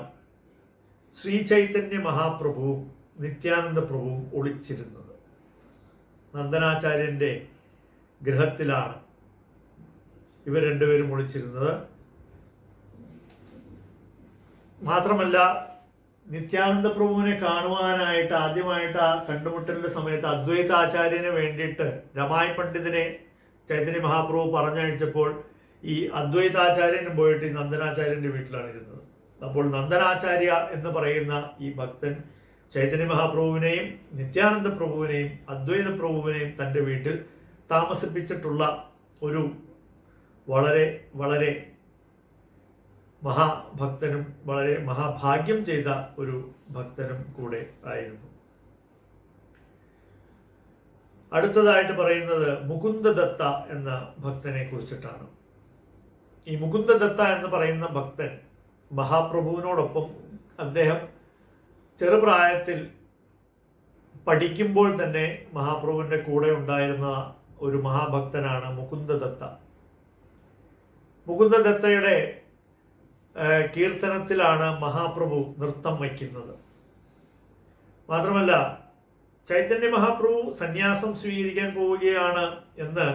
ശ്രീ ചൈതന്യ മഹാപ്രഭുവും നിത്യാനന്ദ പ്രഭുവും ഒളിച്ചിരുന്നത്. നന്ദനാചാര്യന്റെ ഗൃഹത്തിലാണ് ഇവർ രണ്ടുപേരും ഒളിച്ചിരുന്നത്. മാത്രമല്ല, നിത്യാനന്ദ പ്രഭുവിനെ കാണുവാനായിട്ട് ആദ്യമായിട്ട് ആ കണ്ടുമുട്ടലിന്റെ സമയത്ത് അദ്വൈതാചാര്യന് വേണ്ടിയിട്ട് രമായി പണ്ഡിതനെ ചൈതന്യ മഹാപ്രഭു പറഞ്ഞയച്ചപ്പോൾ ഈ അദ്വൈതാചാര്യനും പോയിട്ട് ഈ നന്ദനാചാര്യന്റെ വീട്ടിലാണ് ഇരുന്നത്. അപ്പോൾ നന്ദനാചാര്യ എന്ന് പറയുന്ന ഈ ഭക്തൻ ചൈതന്യ മഹാപ്രഭുവിനെയും നിത്യാനന്ദ പ്രഭുവിനെയും അദ്വൈത പ്രഭുവിനെയും തൻ്റെ വീട്ടിൽ താമസിപ്പിച്ചിട്ടുള്ള ഒരു വളരെ വളരെ മഹാഭക്തനും വളരെ മഹാഭാഗ്യം ചെയ്ത ഒരു ഭക്തനും കൂടെ ആയിരുന്നു. അടുത്തതായിട്ട് പറയുന്നത് മുകുന്ദദത്ത എന്ന ഭക്തനെ കുറിച്ചിട്ടാണ്. ഈ മുകുന്ദദത്ത എന്ന് പറയുന്ന ഭക്തൻ മഹാപ്രഭുവിനോടൊപ്പം അദ്ദേഹം ചെറുപ്രായത്തിൽ പഠിക്കുമ്പോൾ തന്നെ മഹാപ്രഭുവിൻ്റെ കൂടെ ഉണ്ടായിരുന്ന ഒരു മഹാഭക്തനാണ് മുകുന്ദദത്ത. മുകുന്ദദത്തയുടെ കീർത്തനത്തിലാണ് മഹാപ്രഭു നൃത്തം വയ്ക്കുന്നത്. മാത്രമല്ല, ചൈതന്യ മഹാപ്രഭു സന്യാസം സ്വീകരിക്കാൻ പോവുകയാണ് എന്ന്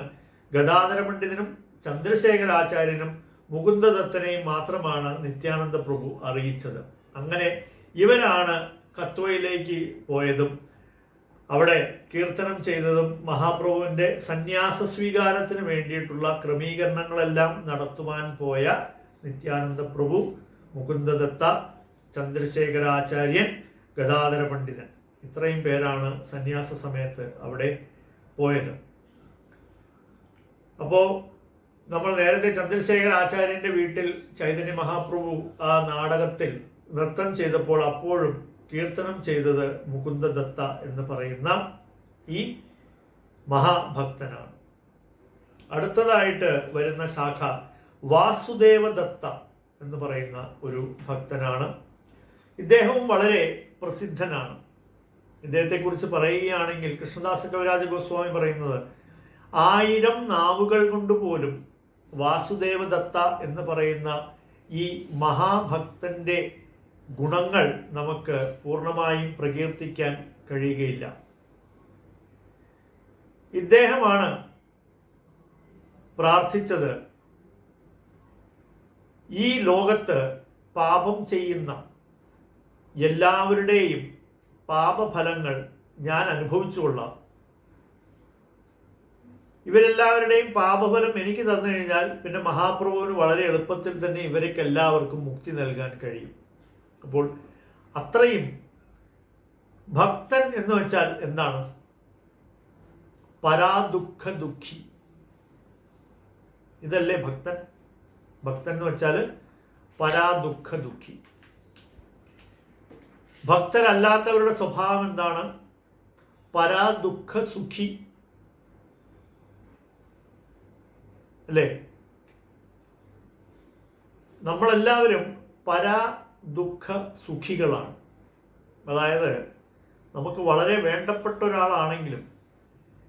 ഗദാധര പണ്ഡിതനും ചന്ദ്രശേഖരാചാര്യനും മുകുന്ദദത്തനെയും മാത്രമാണ് നിത്യാനന്ദ പ്രഭു അറിയിച്ചത്. അങ്ങനെ ഇവരാണ് കത്വയിലേക്ക് പോയതും അവിടെ കീർത്തനം ചെയ്തതും മഹാപ്രഭുവിൻ്റെ സന്യാസ സ്വീകാരത്തിന് വേണ്ടിയിട്ടുള്ള ക്രമീകരണങ്ങളെല്ലാം നടത്തുവാൻ പോയ നിത്യാനന്ദ പ്രഭു, മുകുന്ദദത്ത, ചന്ദ്രശേഖരാചാര്യൻ, ഗദാധര പണ്ഡിതൻ, ഇത്രയും പേരാണ് സന്യാസ സമയത്ത് അവിടെ പോയത്. അപ്പോൾ നമ്മൾ നേരത്തെ ചന്ദ്രശേഖരാചാര്യന്റെ വീട്ടിൽ ചൈതന്യ മഹാപ്രഭു ആ നാടകത്തിൽ നൃത്തം ചെയ്തപ്പോൾ അപ്പോഴും കീർത്തനം ചെയ്തത് മുകുന്ദദത്ത എന്ന് പറയുന്ന ഈ മഹാഭക്തനാണ്. അടുത്തതായിട്ട് വരുന്ന ശാഖ വാസുദേവദത്ത എന്ന് പറയുന്ന ഒരു ഭക്തനാണ്. ഇദ്ദേഹവും വളരെ പ്രസിദ്ധനാണ്. ഇദ്ദേഹത്തെക്കുറിച്ച് പറയുകയാണെങ്കിൽ കൃഷ്ണദാസ കവിരാജ ഗോസ്വാമി പറയുന്നത് 1000 നാവുകൾ കൊണ്ട് പോലും വാസുദേവദത്ത എന്ന് പറയുന്ന ഈ മഹാഭക്തന്റെ ഗുണങ്ങൾ നമുക്ക് പൂർണ്ണമായും പ്രകീർത്തിക്കാൻ കഴിയുകയില്ല. ഇദ്ദേഹമാണ് പ്രാർത്ഥിച്ചത്, ഈ ലോകത്ത് പാപം ചെയ്യുന്ന എല്ലാവരുടെയും പാപഫലങ്ങൾ ഞാൻ അനുഭവിച്ചുകൊള്ളാം. ഇവരെല്ലാവരുടെയും പാപഫലം എനിക്ക് തന്നു കഴിഞ്ഞാൽ പിന്നെ മഹാപ്രഭുവിന് വളരെ എളുപ്പത്തിൽ തന്നെ ഇവർക്ക് എല്ലാവർക്കും മുക്തി നൽകാൻ കഴിയും. അപ്പോൾ അത്രയും ഭക്തൻ എന്ന് വെച്ചാൽ എന്താണ്? പരാദുഃഖ ദുഃഖി. ഇതല്ലേ ഭക്തൻ? ഭക്തൻ എന്ന് വെച്ചാൽ പരാദുഃഖ ദുഃഖി. ഭക്തരല്ലാത്തവരുടെ സ്വഭാവം എന്താണ്? പരാദുഃഖ സുഖി അല്ലേ? നമ്മളെല്ലാവരും പരാദുഃഖ സുഖികളാണ്. അതായത് നമുക്ക് വളരെ വേണ്ടപ്പെട്ട ഒരാളാണെങ്കിലും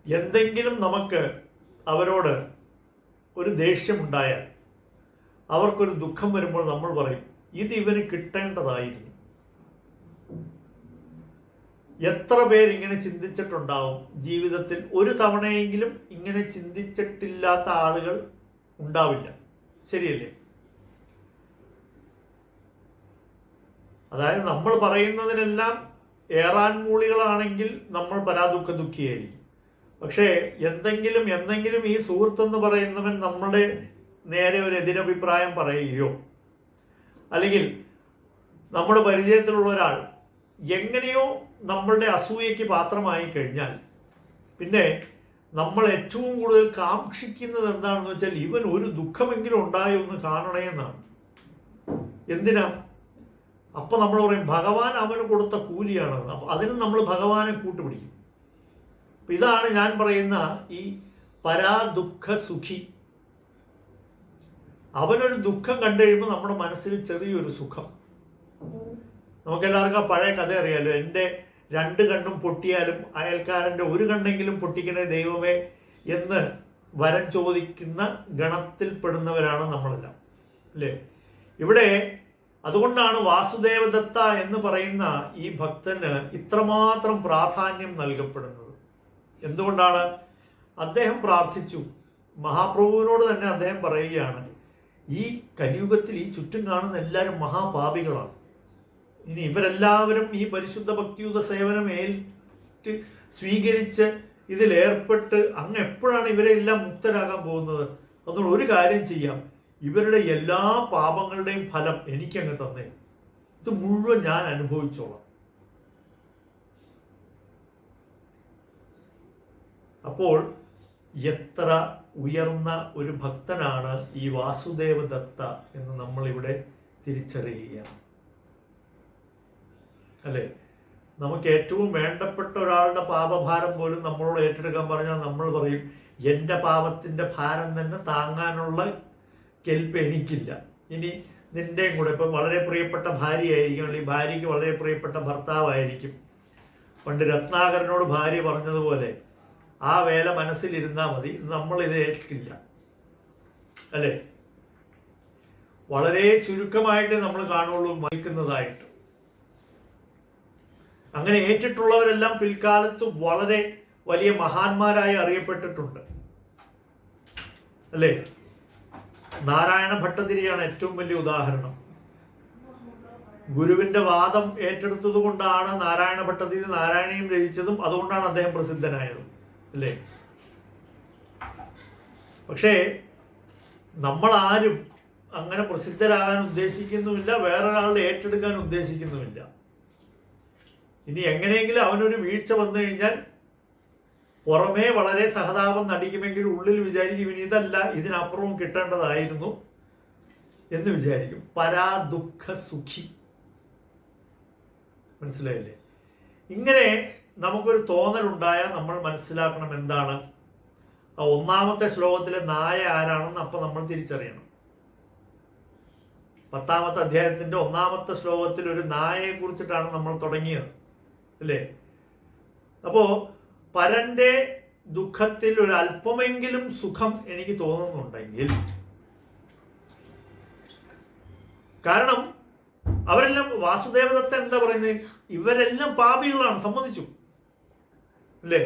എന്തെങ്കിലും നമുക്ക് അവരോട് ഒരു ദേഷ്യമുണ്ടായാൽ, അവർക്കൊരു ദുഃഖം വരുമ്പോൾ നമ്മൾ പറയും ഇത് ഇവന് കിട്ടേണ്ടതായിരുന്നു, എത്ര പേരിങ്ങനെ ചിന്തിച്ചിട്ടുണ്ടാവും ജീവിതത്തിൽ? ഒരു തവണയെങ്കിലും ഇങ്ങനെ ചിന്തിച്ചിട്ടില്ലാത്ത ആളുകൾ ഉണ്ടാവില്ല, ശരിയല്ലേ? അതായത് നമ്മൾ പറയുന്നതിനെല്ലാം ഏറാൻ മൂളികളാണെങ്കിൽ നമ്മൾ പരാദുഃഖ ദുഃഖിയായിരിക്കും. പക്ഷേ എന്തെങ്കിലും ഈ സുഹൃത്തെന്ന് പറയുന്നവൻ നമ്മളുടെ നേരെ ഒരു എതിരഭിപ്രായം പറയുകയോ അല്ലെങ്കിൽ നമ്മുടെ പരിചയത്തിലുള്ള ഒരാൾ എങ്ങനെയോ നമ്മളുടെ അസൂയയ്ക്ക് പാത്രമായി കഴിഞ്ഞാൽ പിന്നെ നമ്മൾ ഏറ്റവും കൂടുതൽ കാക്ഷിക്കുന്നത് എന്താണെന്ന് വെച്ചാൽ ഇവൻ ഒരു ദുഃഖമെങ്കിലും ഉണ്ടായോ എന്ന് കാണണേ എന്നാണ്. എന്തിനാ? അപ്പൊ നമ്മൾ പറയും ഭഗവാൻ അവന് കൊടുത്ത കൂലിയാണെന്ന്. അപ്പൊ അതിന് നമ്മൾ ഭഗവാനെ കൂട്ടുപിടിക്കും. ഇതാണ് ഞാൻ പറയുന്ന ഈ പരാദുഃഖ സുഖി. അവനൊരു ദുഃഖം കണ്ടു കഴിയുമ്പോൾ നമ്മുടെ മനസ്സിൽ ചെറിയൊരു സുഖം. നമുക്കെല്ലാവർക്കും ആ പഴയ കഥ അറിയാലോ. എൻ്റെ 2 കണ്ണും പൊട്ടിയാലും അയൽക്കാരൻ്റെ 1 കണ്ണെങ്കിലും പൊട്ടിക്കണേ ദൈവമേ എന്ന് വരം ചോദിക്കുന്ന ഗണത്തിൽപ്പെടുന്നവരാണ് നമ്മളെല്ലാം, അല്ലേ? ഇവിടെ അതുകൊണ്ടാണ് വാസുദേവദത്ത എന്ന് പറയുന്ന ഈ ഭക്തന് ഇത്രമാത്രം പ്രാധാന്യം നൽകപ്പെടുന്നത്. എന്തുകൊണ്ടാണ്? അദ്ദേഹം പ്രാർത്ഥിച്ചു. മഹാപ്രഭുവിനോട് തന്നെ അദ്ദേഹം പറയുകയാണ്, ഈ കലിയുഗത്തിൽ ഈ ചുറ്റും കാണുന്ന എല്ലാവരും മഹാപാപികളാണ്. ഇനി ഇവരെല്ലാവരും ഈ പരിശുദ്ധ ഭക്തിയുത സേവനം ഏറ്റ് സ്വീകരിച്ച് ഇതിലേർപ്പെട്ട് അങ്ങ് എപ്പോഴാണ് ഇവരെ എല്ലാം മുക്തരാകാൻ പോകുന്നത്? അതുകൊണ്ട് ഒരു കാര്യം ചെയ്യാം, ഇവരുടെ എല്ലാ പാപങ്ങളുടെയും ഫലം എനിക്കങ്ങ് തന്നേ, ഇത് മുഴുവൻ ഞാൻ അനുഭവിച്ചോളാം. അപ്പോൾ എത്ര ഉയർന്ന ഒരു ഭക്തനാണ് ഈ വാസുദേവദത്ത എന്ന് നമ്മളിവിടെ തിരിച്ചറിയുകയാണ്, അല്ലേ? നമുക്ക് ഏറ്റവും വേണ്ടപ്പെട്ട ഒരാളുടെ പാപഭാരം പോലും നമ്മളോട് ഏറ്റെടുക്കാൻ പറഞ്ഞാൽ നമ്മൾ പറയും, എൻ്റെ പാപത്തിൻ്റെ ഭാരം തന്നെ താങ്ങാനുള്ള കെൽപ്പ് എനിക്കില്ല. ഇനി നിൻ്റെയും കൂടെ ഇപ്പം വളരെ പ്രിയപ്പെട്ട ഭാര്യയായിരിക്കും, അല്ലെങ്കിൽ ഭാര്യയ്ക്ക് വളരെ പ്രിയപ്പെട്ട ഭർത്താവായിരിക്കും. പണ്ട് രത്നാകരനോട് ഭാര്യ പറഞ്ഞതുപോലെ ആ വേല മനസ്സിലിരുന്നാൽ മതി, നമ്മളിത് ഏൽക്കില്ല, അല്ലേ? വളരെ ചുരുക്കമായിട്ട് നമ്മൾ കാണുള്ളൂ മരിക്കുന്നതായിട്ട്. അങ്ങനെ ഏറ്റിട്ടുള്ളവരെല്ലാം പിൽക്കാലത്ത് വളരെ വലിയ മഹാന്മാരായി അറിയപ്പെട്ടിട്ടുണ്ട്, അല്ലേ? നാരായണ ഭട്ടതിരിയാണ് ഏറ്റവും വലിയ ഉദാഹരണം. ഗുരുവിന്റെ വാദം ഏറ്റെടുത്തത് കൊണ്ടാണ് നാരായണ ഭട്ടതിരി നാരായണീയം രചിച്ചതും, അതുകൊണ്ടാണ് അദ്ദേഹം പ്രസിദ്ധനായതും, അല്ലേ? പക്ഷേ നമ്മൾ ആരും അങ്ങനെ പ്രസിദ്ധരാകാൻ ഉദ്ദേശിക്കുന്നുമില്ല, വേറൊരാളുടെ ഏറ്റെടുക്കാൻ ഉദ്ദേശിക്കുന്നുമില്ല. ഇനി എങ്ങനെയെങ്കിലും അവനൊരു വീഴ്ച വന്നു കഴിഞ്ഞാൽ പുറമേ വളരെ സഹതാപം നടിക്കുമെങ്കിൽ ഉള്ളിൽ വിചാരിക്കും ഇനി ഇതല്ല, ഇതിനപ്പുറവും കിട്ടേണ്ടതായിരുന്നു എന്ന് വിചാരിക്കും. പരാദുഃഖ സുഖി, മനസ്സിലായില്ലേ? ഇങ്ങനെ നമുക്കൊരു തോന്നലുണ്ടായാൽ നമ്മൾ മനസ്സിലാക്കണം എന്താണ് ആ 1-ാമത്തെ ശ്ലോകത്തിലെ നായ ആരാണെന്ന് അപ്പം നമ്മൾ തിരിച്ചറിയണം. 10-ാമത്തെ അധ്യായത്തിന്റെ 1-ാമത്തെ ശ്ലോകത്തിൽ ഒരു നായയെ കുറിച്ചിട്ടാണ് നമ്മൾ തുടങ്ങിയത്, അല്ലേ? അപ്പോ പരന്റെ ദുഃഖത്തിൽ ഒരു അല്പമെങ്കിലും സുഖം എനിക്ക് തോന്നുന്നുണ്ടെങ്കിൽ, കാരണം അവരെല്ലാം വാസുദേവദത്ത എന്താ പറയുന്നത്, ഇവരെല്ലാം പാപികളാണ്, സമ്മതിച്ചു, അല്ലേ?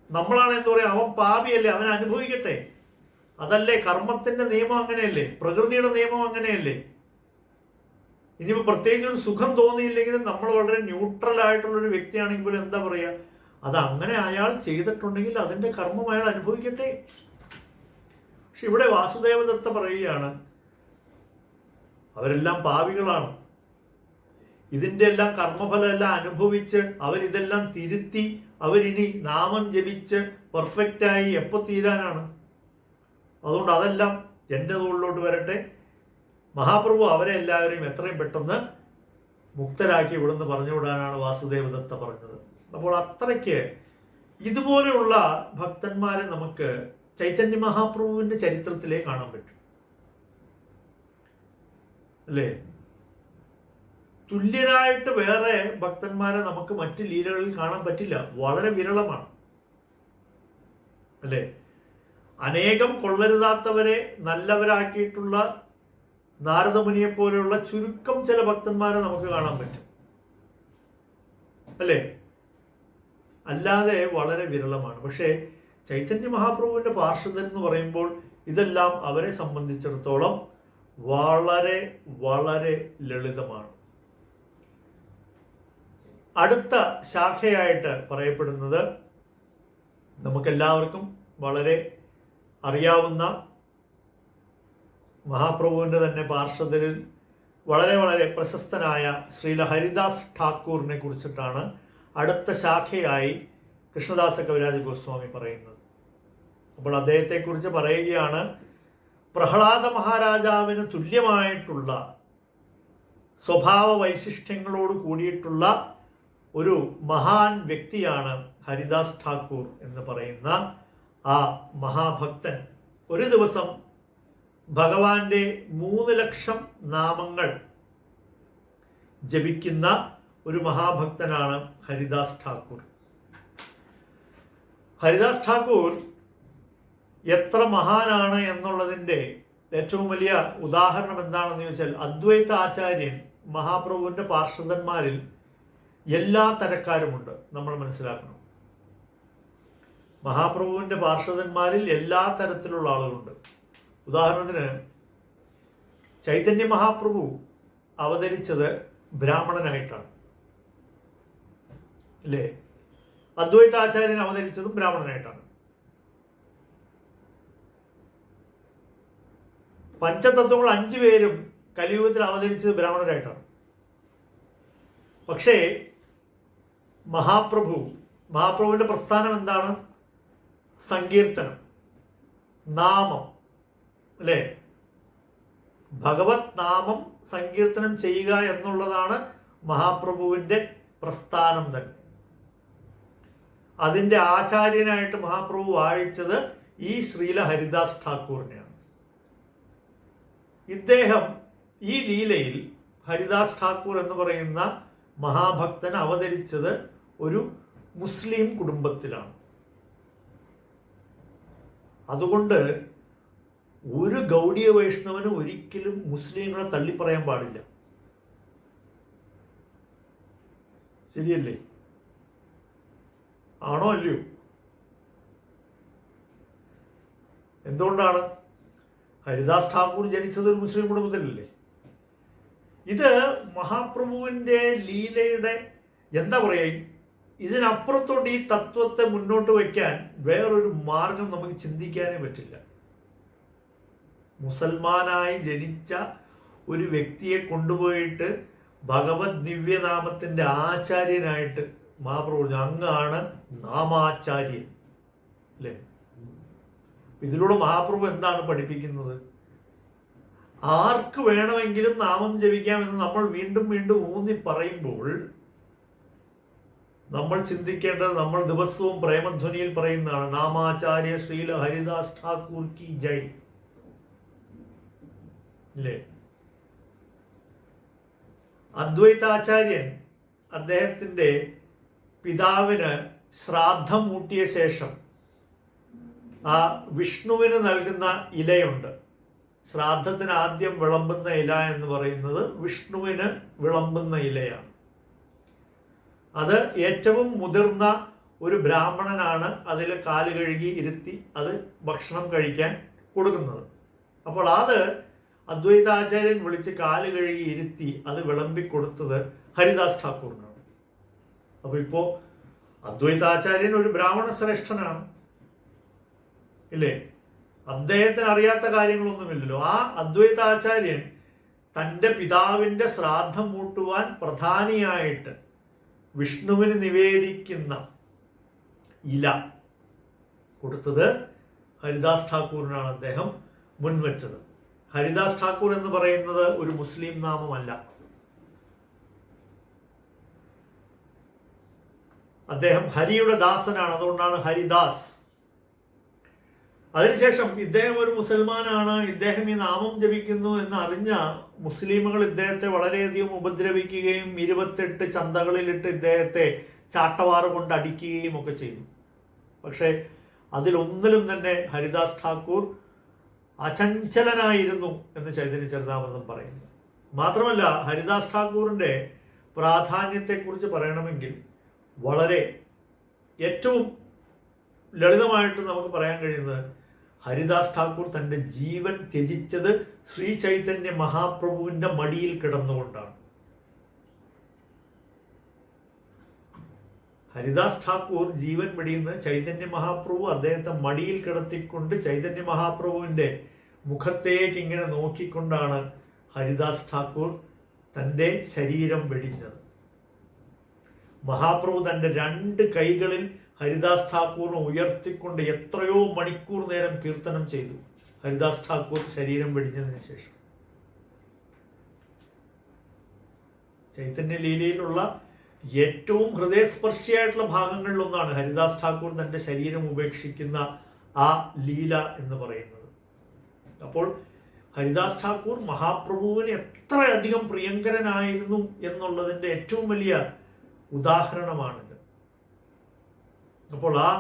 നമ്മളാണ് എന്താ പറയാ, അവൻ പാപിയല്ലേ, അവൻ അനുഭവിക്കട്ടെ, അതല്ലേ കർമ്മത്തിന്റെ നിയമം, അങ്ങനെയല്ലേ? പ്രകൃതിയുടെ നിയമം അങ്ങനെയല്ലേ? ഇനിയിപ്പോൾ പ്രത്യേകിച്ച് ഒരു സുഖം തോന്നിയില്ലെങ്കിലും നമ്മൾ വളരെ ന്യൂട്രൽ ആയിട്ടുള്ളൊരു വ്യക്തിയാണെങ്കിൽ പോലും എന്താ പറയുക, അത് അങ്ങനെ അയാൾ ചെയ്തിട്ടുണ്ടെങ്കിൽ അതിന്റെ കർമ്മം അയാൾ അനുഭവിക്കട്ടെ. പക്ഷെ ഇവിടെ വാസുദേവദത്ത പറയുകയാണ് അവരെല്ലാം പാപികളാണ്, ഇതിന്റെ എല്ലാം കർമ്മഫലം എല്ലാം അനുഭവിച്ച് അവരിതെല്ലാം തിരുത്തി അവരിനി നാമം ജപിച്ച് പെർഫെക്റ്റായി എപ്പോൾ തീരാനാണ്? അതുകൊണ്ട് അതെല്ലാം എൻ്റെ തോളിലോട്ട് വരട്ടെ, മഹാപ്രഭു അവരെ എല്ലാവരെയും എത്രയും പെട്ടെന്ന് മുക്തരാക്കി ഇവിടുന്ന് പറഞ്ഞുവിടാനാണ് വാസുദേവദത്ത പറഞ്ഞത്. അപ്പോൾ അത്രയ്ക്ക് ഇതുപോലെയുള്ള ഭക്തന്മാരെ നമുക്ക് ചൈതന്യ മഹാപ്രഭുവിന്റെ ചരിത്രത്തിലേ കാണാൻ പറ്റും, അല്ലേ? തുല്യരായിട്ട് വേറെ ഭക്തന്മാരെ നമുക്ക് മറ്റ് ലീലകളിൽ കാണാൻ പറ്റില്ല, വളരെ വിരളമാണ്, അല്ലേ? അനേകം കൊള്ളരുതാത്തവരെ നല്ലവരാക്കിയിട്ടുള്ള നാരദമുനിയെ പോലെയുള്ള ചുരുക്കം ചില ഭക്തന്മാരെ നമുക്ക് കാണാൻ പറ്റും, അല്ലേ? അല്ലാതെ വളരെ വിരളമാണ്. പക്ഷേ ചൈതന്യ മഹാപ്രഭുവിൻ്റെ പാർഷദൻ എന്ന് പറയുമ്പോൾ ഇതെല്ലാം അവരെ സംബന്ധിച്ചിടത്തോളം വളരെ വളരെ ലളിതമാണ്. അടുത്ത ശാഖയായിട്ട് പറയപ്പെടുന്നത് നമുക്കെല്ലാവർക്കും വളരെ അറിയാവുന്ന മഹാപ്രഭുവിൻ്റെ തന്നെ പാർഷദരിൽ വളരെ വളരെ പ്രശസ്തനായ ശ്രീല ഹരിദാസ് ഠാക്കൂറിനെ കുറിച്ചിട്ടാണ് അടുത്ത ശാഖയായി കൃഷ്ണദാസ കവിരാജ ഗോസ്വാമി പറയുന്നത്. അപ്പോൾ അദ്ദേഹത്തെക്കുറിച്ച് പറയുകയാണ്, പ്രഹ്ലാദ മഹാരാജാവിന് തുല്യമായിട്ടുള്ള സ്വഭാവ വൈശിഷ്ട്യങ്ങളോട് കൂടിയിട്ടുള്ള ഒരു മഹാൻ വ്യക്തിയാണ് ഹരിദാസ് ഠാക്കൂർ എന്ന് പറയുന്ന ആ മഹാഭക്തൻ. ഒരു ദിവസം ഭഗവാന്റെ 3 ലക്ഷം നാമങ്ങൾ ജപിക്കുന്ന ഒരു മഹാഭക്തനാണ് ഹരിദാസ് ഠാക്കൂർ. ഹരിദാസ് ഠാക്കൂർ എത്ര മഹാനാണ് എന്നുള്ളതിൻ്റെ ഏറ്റവും വലിയ ഉദാഹരണം എന്താണെന്ന് ചോദിച്ചാൽ, അദ്വൈത ആചാര്യൻ മഹാപ്രഭുവിൻ്റെ പാർഷദന്മാരിൽ എല്ലാ തരക്കാരുമുണ്ട്. നമ്മൾ മനസ്സിലാക്കണം, മഹാപ്രഭുവിൻ്റെ പാർഷദന്മാരിൽ എല്ലാ തരത്തിലുള്ള ആളുകളുണ്ട്. ഉദാഹരണത്തിന് ചൈതന്യ മഹാപ്രഭു അവതരിച്ചത് ബ്രാഹ്മണനായിട്ടാണ്, അല്ലേ? അദ്വൈതാചാര്യൻ അവതരിച്ചതും ബ്രാഹ്മണനായിട്ടാണ്. പഞ്ചതത്വങ്ങൾ 5 പേരും കലിയുഗത്തിൽ അവതരിച്ചത് ബ്രാഹ്മണരായിട്ടാണ്. പക്ഷേ മഹാപ്രഭുവിന്റെ പ്രസ്ഥാനം എന്താണ്? സങ്കീർത്തനം, നാമം, അല്ലേ? ഭഗവത് നാമം സങ്കീർത്തനം ചെയ്യുക എന്നുള്ളതാണ് മഹാപ്രഭുവിന്റെ പ്രസ്ഥാനം തന്നെ. അതിന്റെ ആചാര്യനായിട്ട് മഹാപ്രഭു വാഴിച്ചത് ഈ ശ്രീല ഹരിദാസ് ഠാക്കൂറിനെയാണ്. ഇദ്ദേഹം ഈ ലീലയിൽ ഹരിദാസ് ഠാക്കൂർ എന്ന് പറയുന്ന മഹാഭക്തൻ അവതരിച്ചത് ഒരു മുസ്ലിം കുടുംബത്തിലാണ്. അതുകൊണ്ട് ഒരു ഗൗഡീയ വൈഷ്ണവന് ഒരിക്കലും മുസ്ലിങ്ങളെ തള്ളിപ്പറയാൻ പാടില്ല. ശരിയല്ലേ? ആണോ അല്ലയോ? എന്തുകൊണ്ടാണ്? ഹരിദാസ് ഠാക്കൂർ ജനിച്ചത് ഒരു മുസ്ലിം കുടുംബത്തിലല്ലേ? ഇത് മഹാപ്രഭുവിൻ്റെ ലീലയുടെ എന്താ പറയുക, ഇതിനപ്പുറത്തോട്ട് ഈ തത്വത്തെ മുന്നോട്ട് വയ്ക്കാൻ വേറൊരു മാർഗം നമുക്ക് ചിന്തിക്കാനേ പറ്റില്ല. മുസൽമാനായി ജനിച്ച ഒരു വ്യക്തിയെ കൊണ്ടുപോയിട്ട് ഭഗവത് ദിവ്യനാമത്തിൻ്റെ ആചാര്യനായിട്ട് മഹാപ്രഭു അങ്ങാണ് നാമാചാര്യൻ, അല്ലേ? ഇതിലൂടെ മഹാപ്രഭു എന്താണ് പഠിപ്പിക്കുന്നത്? ആർക്ക് വേണമെങ്കിലും നാമം ജപിക്കാമെന്ന് നമ്മൾ വീണ്ടും വീണ്ടും ഊന്നി പറയുമ്പോൾ നമ്മൾ ചിന്തിക്കേണ്ടത്, നമ്മൾ ദിവസവും പ്രേമധ്വനിയിൽ പറയുന്നതാണ്, നാമാചാര്യ ശ്രീല ഹരിദാസ് ഠാക്കൂർ കി ജയ്, അല്ലേ? അദ്വൈതാചാര്യൻ അദ്ദേഹത്തിൻ്റെ പിതാവിന് ശ്രാദ്ധം മൂട്ടിയ ശേഷം ആ വിഷ്ണുവിന് നൽകുന്ന ഇലയുണ്ട്. ശ്രാദ്ധത്തിന് ആദ്യം വിളമ്പുന്ന ഇല എന്ന് പറയുന്നത് വിഷ്ണുവിന് വിളമ്പുന്ന ഇലയാണ്. അത് ഏറ്റവും മുതിർന്ന ഒരു ബ്രാഹ്മണനാണ് അതിൽ കാല് കഴുകി ഇരുത്തി അത് ഭക്ഷണം കഴിക്കാൻ കൊടുക്കുന്നത്. അപ്പോൾ അത് അദ്വൈതാചാര്യൻ വിളിച്ച് കാല് കഴുകി ഇരുത്തി അത് വിളമ്പിക്കൊടുത്തത് ഹരിദാസ് ഠാക്കൂറിനാണ്. അപ്പോൾ ഇപ്പോൾ അദ്വൈതാചാര്യൻ ഒരു ബ്രാഹ്മണ ശ്രേഷ്ഠനാണ്, ഇല്ലേ? അദ്ദേഹത്തിന് അറിയാത്ത കാര്യങ്ങളൊന്നുമില്ലല്ലോ. ആ അദ്വൈതാചാര്യൻ തൻ്റെ പിതാവിൻ്റെ ശ്രാദ്ധം മൂട്ടുവാൻ പ്രധാനിയായിട്ട് വിഷ്ണുവിന് നിവേദിക്കുന്ന ഇല കൊടുത്തത് ഹരിദാസ് ഠാക്കൂറിനാണ് അദ്ദേഹം മുൻവെച്ചത്. ഹരിദാസ് ഠാക്കൂർ എന്ന് പറയുന്നത് ഒരു മുസ്ലിം നാമമല്ല. അദ്ദേഹം ഹരിയുടെ ദാസനാണ്, അതുകൊണ്ടാണ് ഹരിദാസ്. അതിനുശേഷം ഇദ്ദേഹം ഒരു മുസൽമാനാണ്, ഇദ്ദേഹം ഈ നാമം ജപിക്കുന്നു എന്ന് അറിഞ്ഞ മുസ്ലിമുകൾ ഇദ്ദേഹത്തെ വളരെയധികം ഉപദ്രവിക്കുകയും 28 ചന്തകളിലിട്ട് ഇദ്ദേഹത്തെ ചാട്ടവാറ് കൊണ്ട് അടിക്കുകയും ഒക്കെ ചെയ്തു. പക്ഷേ അതിലൊന്നിലും തന്നെ ഹരിദാസ് ഠാക്കൂർ അചഞ്ചലനായിരുന്നു എന്ന് ചൈതന്യ ചരിതാമൃതം പറയുന്നു. മാത്രമല്ല, ഹരിദാസ് ഠാക്കൂറിൻ്റെ പ്രാധാന്യത്തെക്കുറിച്ച് പറയണമെങ്കിൽ വളരെ ഏറ്റവും ലളിതമായിട്ട് നമുക്ക് പറയാൻ കഴിയുന്നത് ഹരിദാസ് ഠാക്കൂർ തൻ്റെ ജീവൻ ത്യജിച്ചത് ശ്രീ ചൈതന്യ മഹാപ്രഭുവിൻ്റെ മടിയിൽ കിടന്നുകൊണ്ടാണ്. ഹരിദാസ് ഠാക്കൂർ ജീവൻ വെടിയുന്നത് ചൈതന്യ മഹാപ്രഭു അദ്ദേഹത്തെ മടിയിൽ കിടത്തിക്കൊണ്ട് ചൈതന്യ മഹാപ്രഭുവിൻ്റെ മുഖത്തേക്ക് ഇങ്ങനെ നോക്കിക്കൊണ്ടാണ് ഹരിദാസ് ഠാക്കൂർ തൻ്റെ ശരീരം വെടിഞ്ഞത്. മഹാപ്രഭു തൻ്റെ 2 കൈകളിൽ ഹരിദാസ് ഠാക്കൂറിനെ ഉയർത്തിക്കൊണ്ട് എത്രയോ മണിക്കൂർ നേരം കീർത്തനം ചെയ്തു ഹരിദാസ് ഠാക്കൂർ ശരീരം വെടിഞ്ഞതിന് ശേഷം. ചൈതന്യ ലീലയിലുള്ള ഏറ്റവും ഹൃദയസ്പർശിയായിട്ടുള്ള ഭാഗങ്ങളിലൊന്നാണ് ഹരിദാസ് ഠാക്കൂർ തൻ്റെ ശരീരം ഉപേക്ഷിക്കുന്ന ആ ലീല എന്ന് പറയുന്നത്. അപ്പോൾ ഹരിദാസ് ഠാക്കൂർ മഹാപ്രഭുവിന് എത്രയധികം പ്രിയങ്കരനായിരുന്നു എന്നുള്ളതിൻ്റെ ഏറ്റവും വലിയ ഉദാഹരണമാണിത്. അപ്പോൾ ആ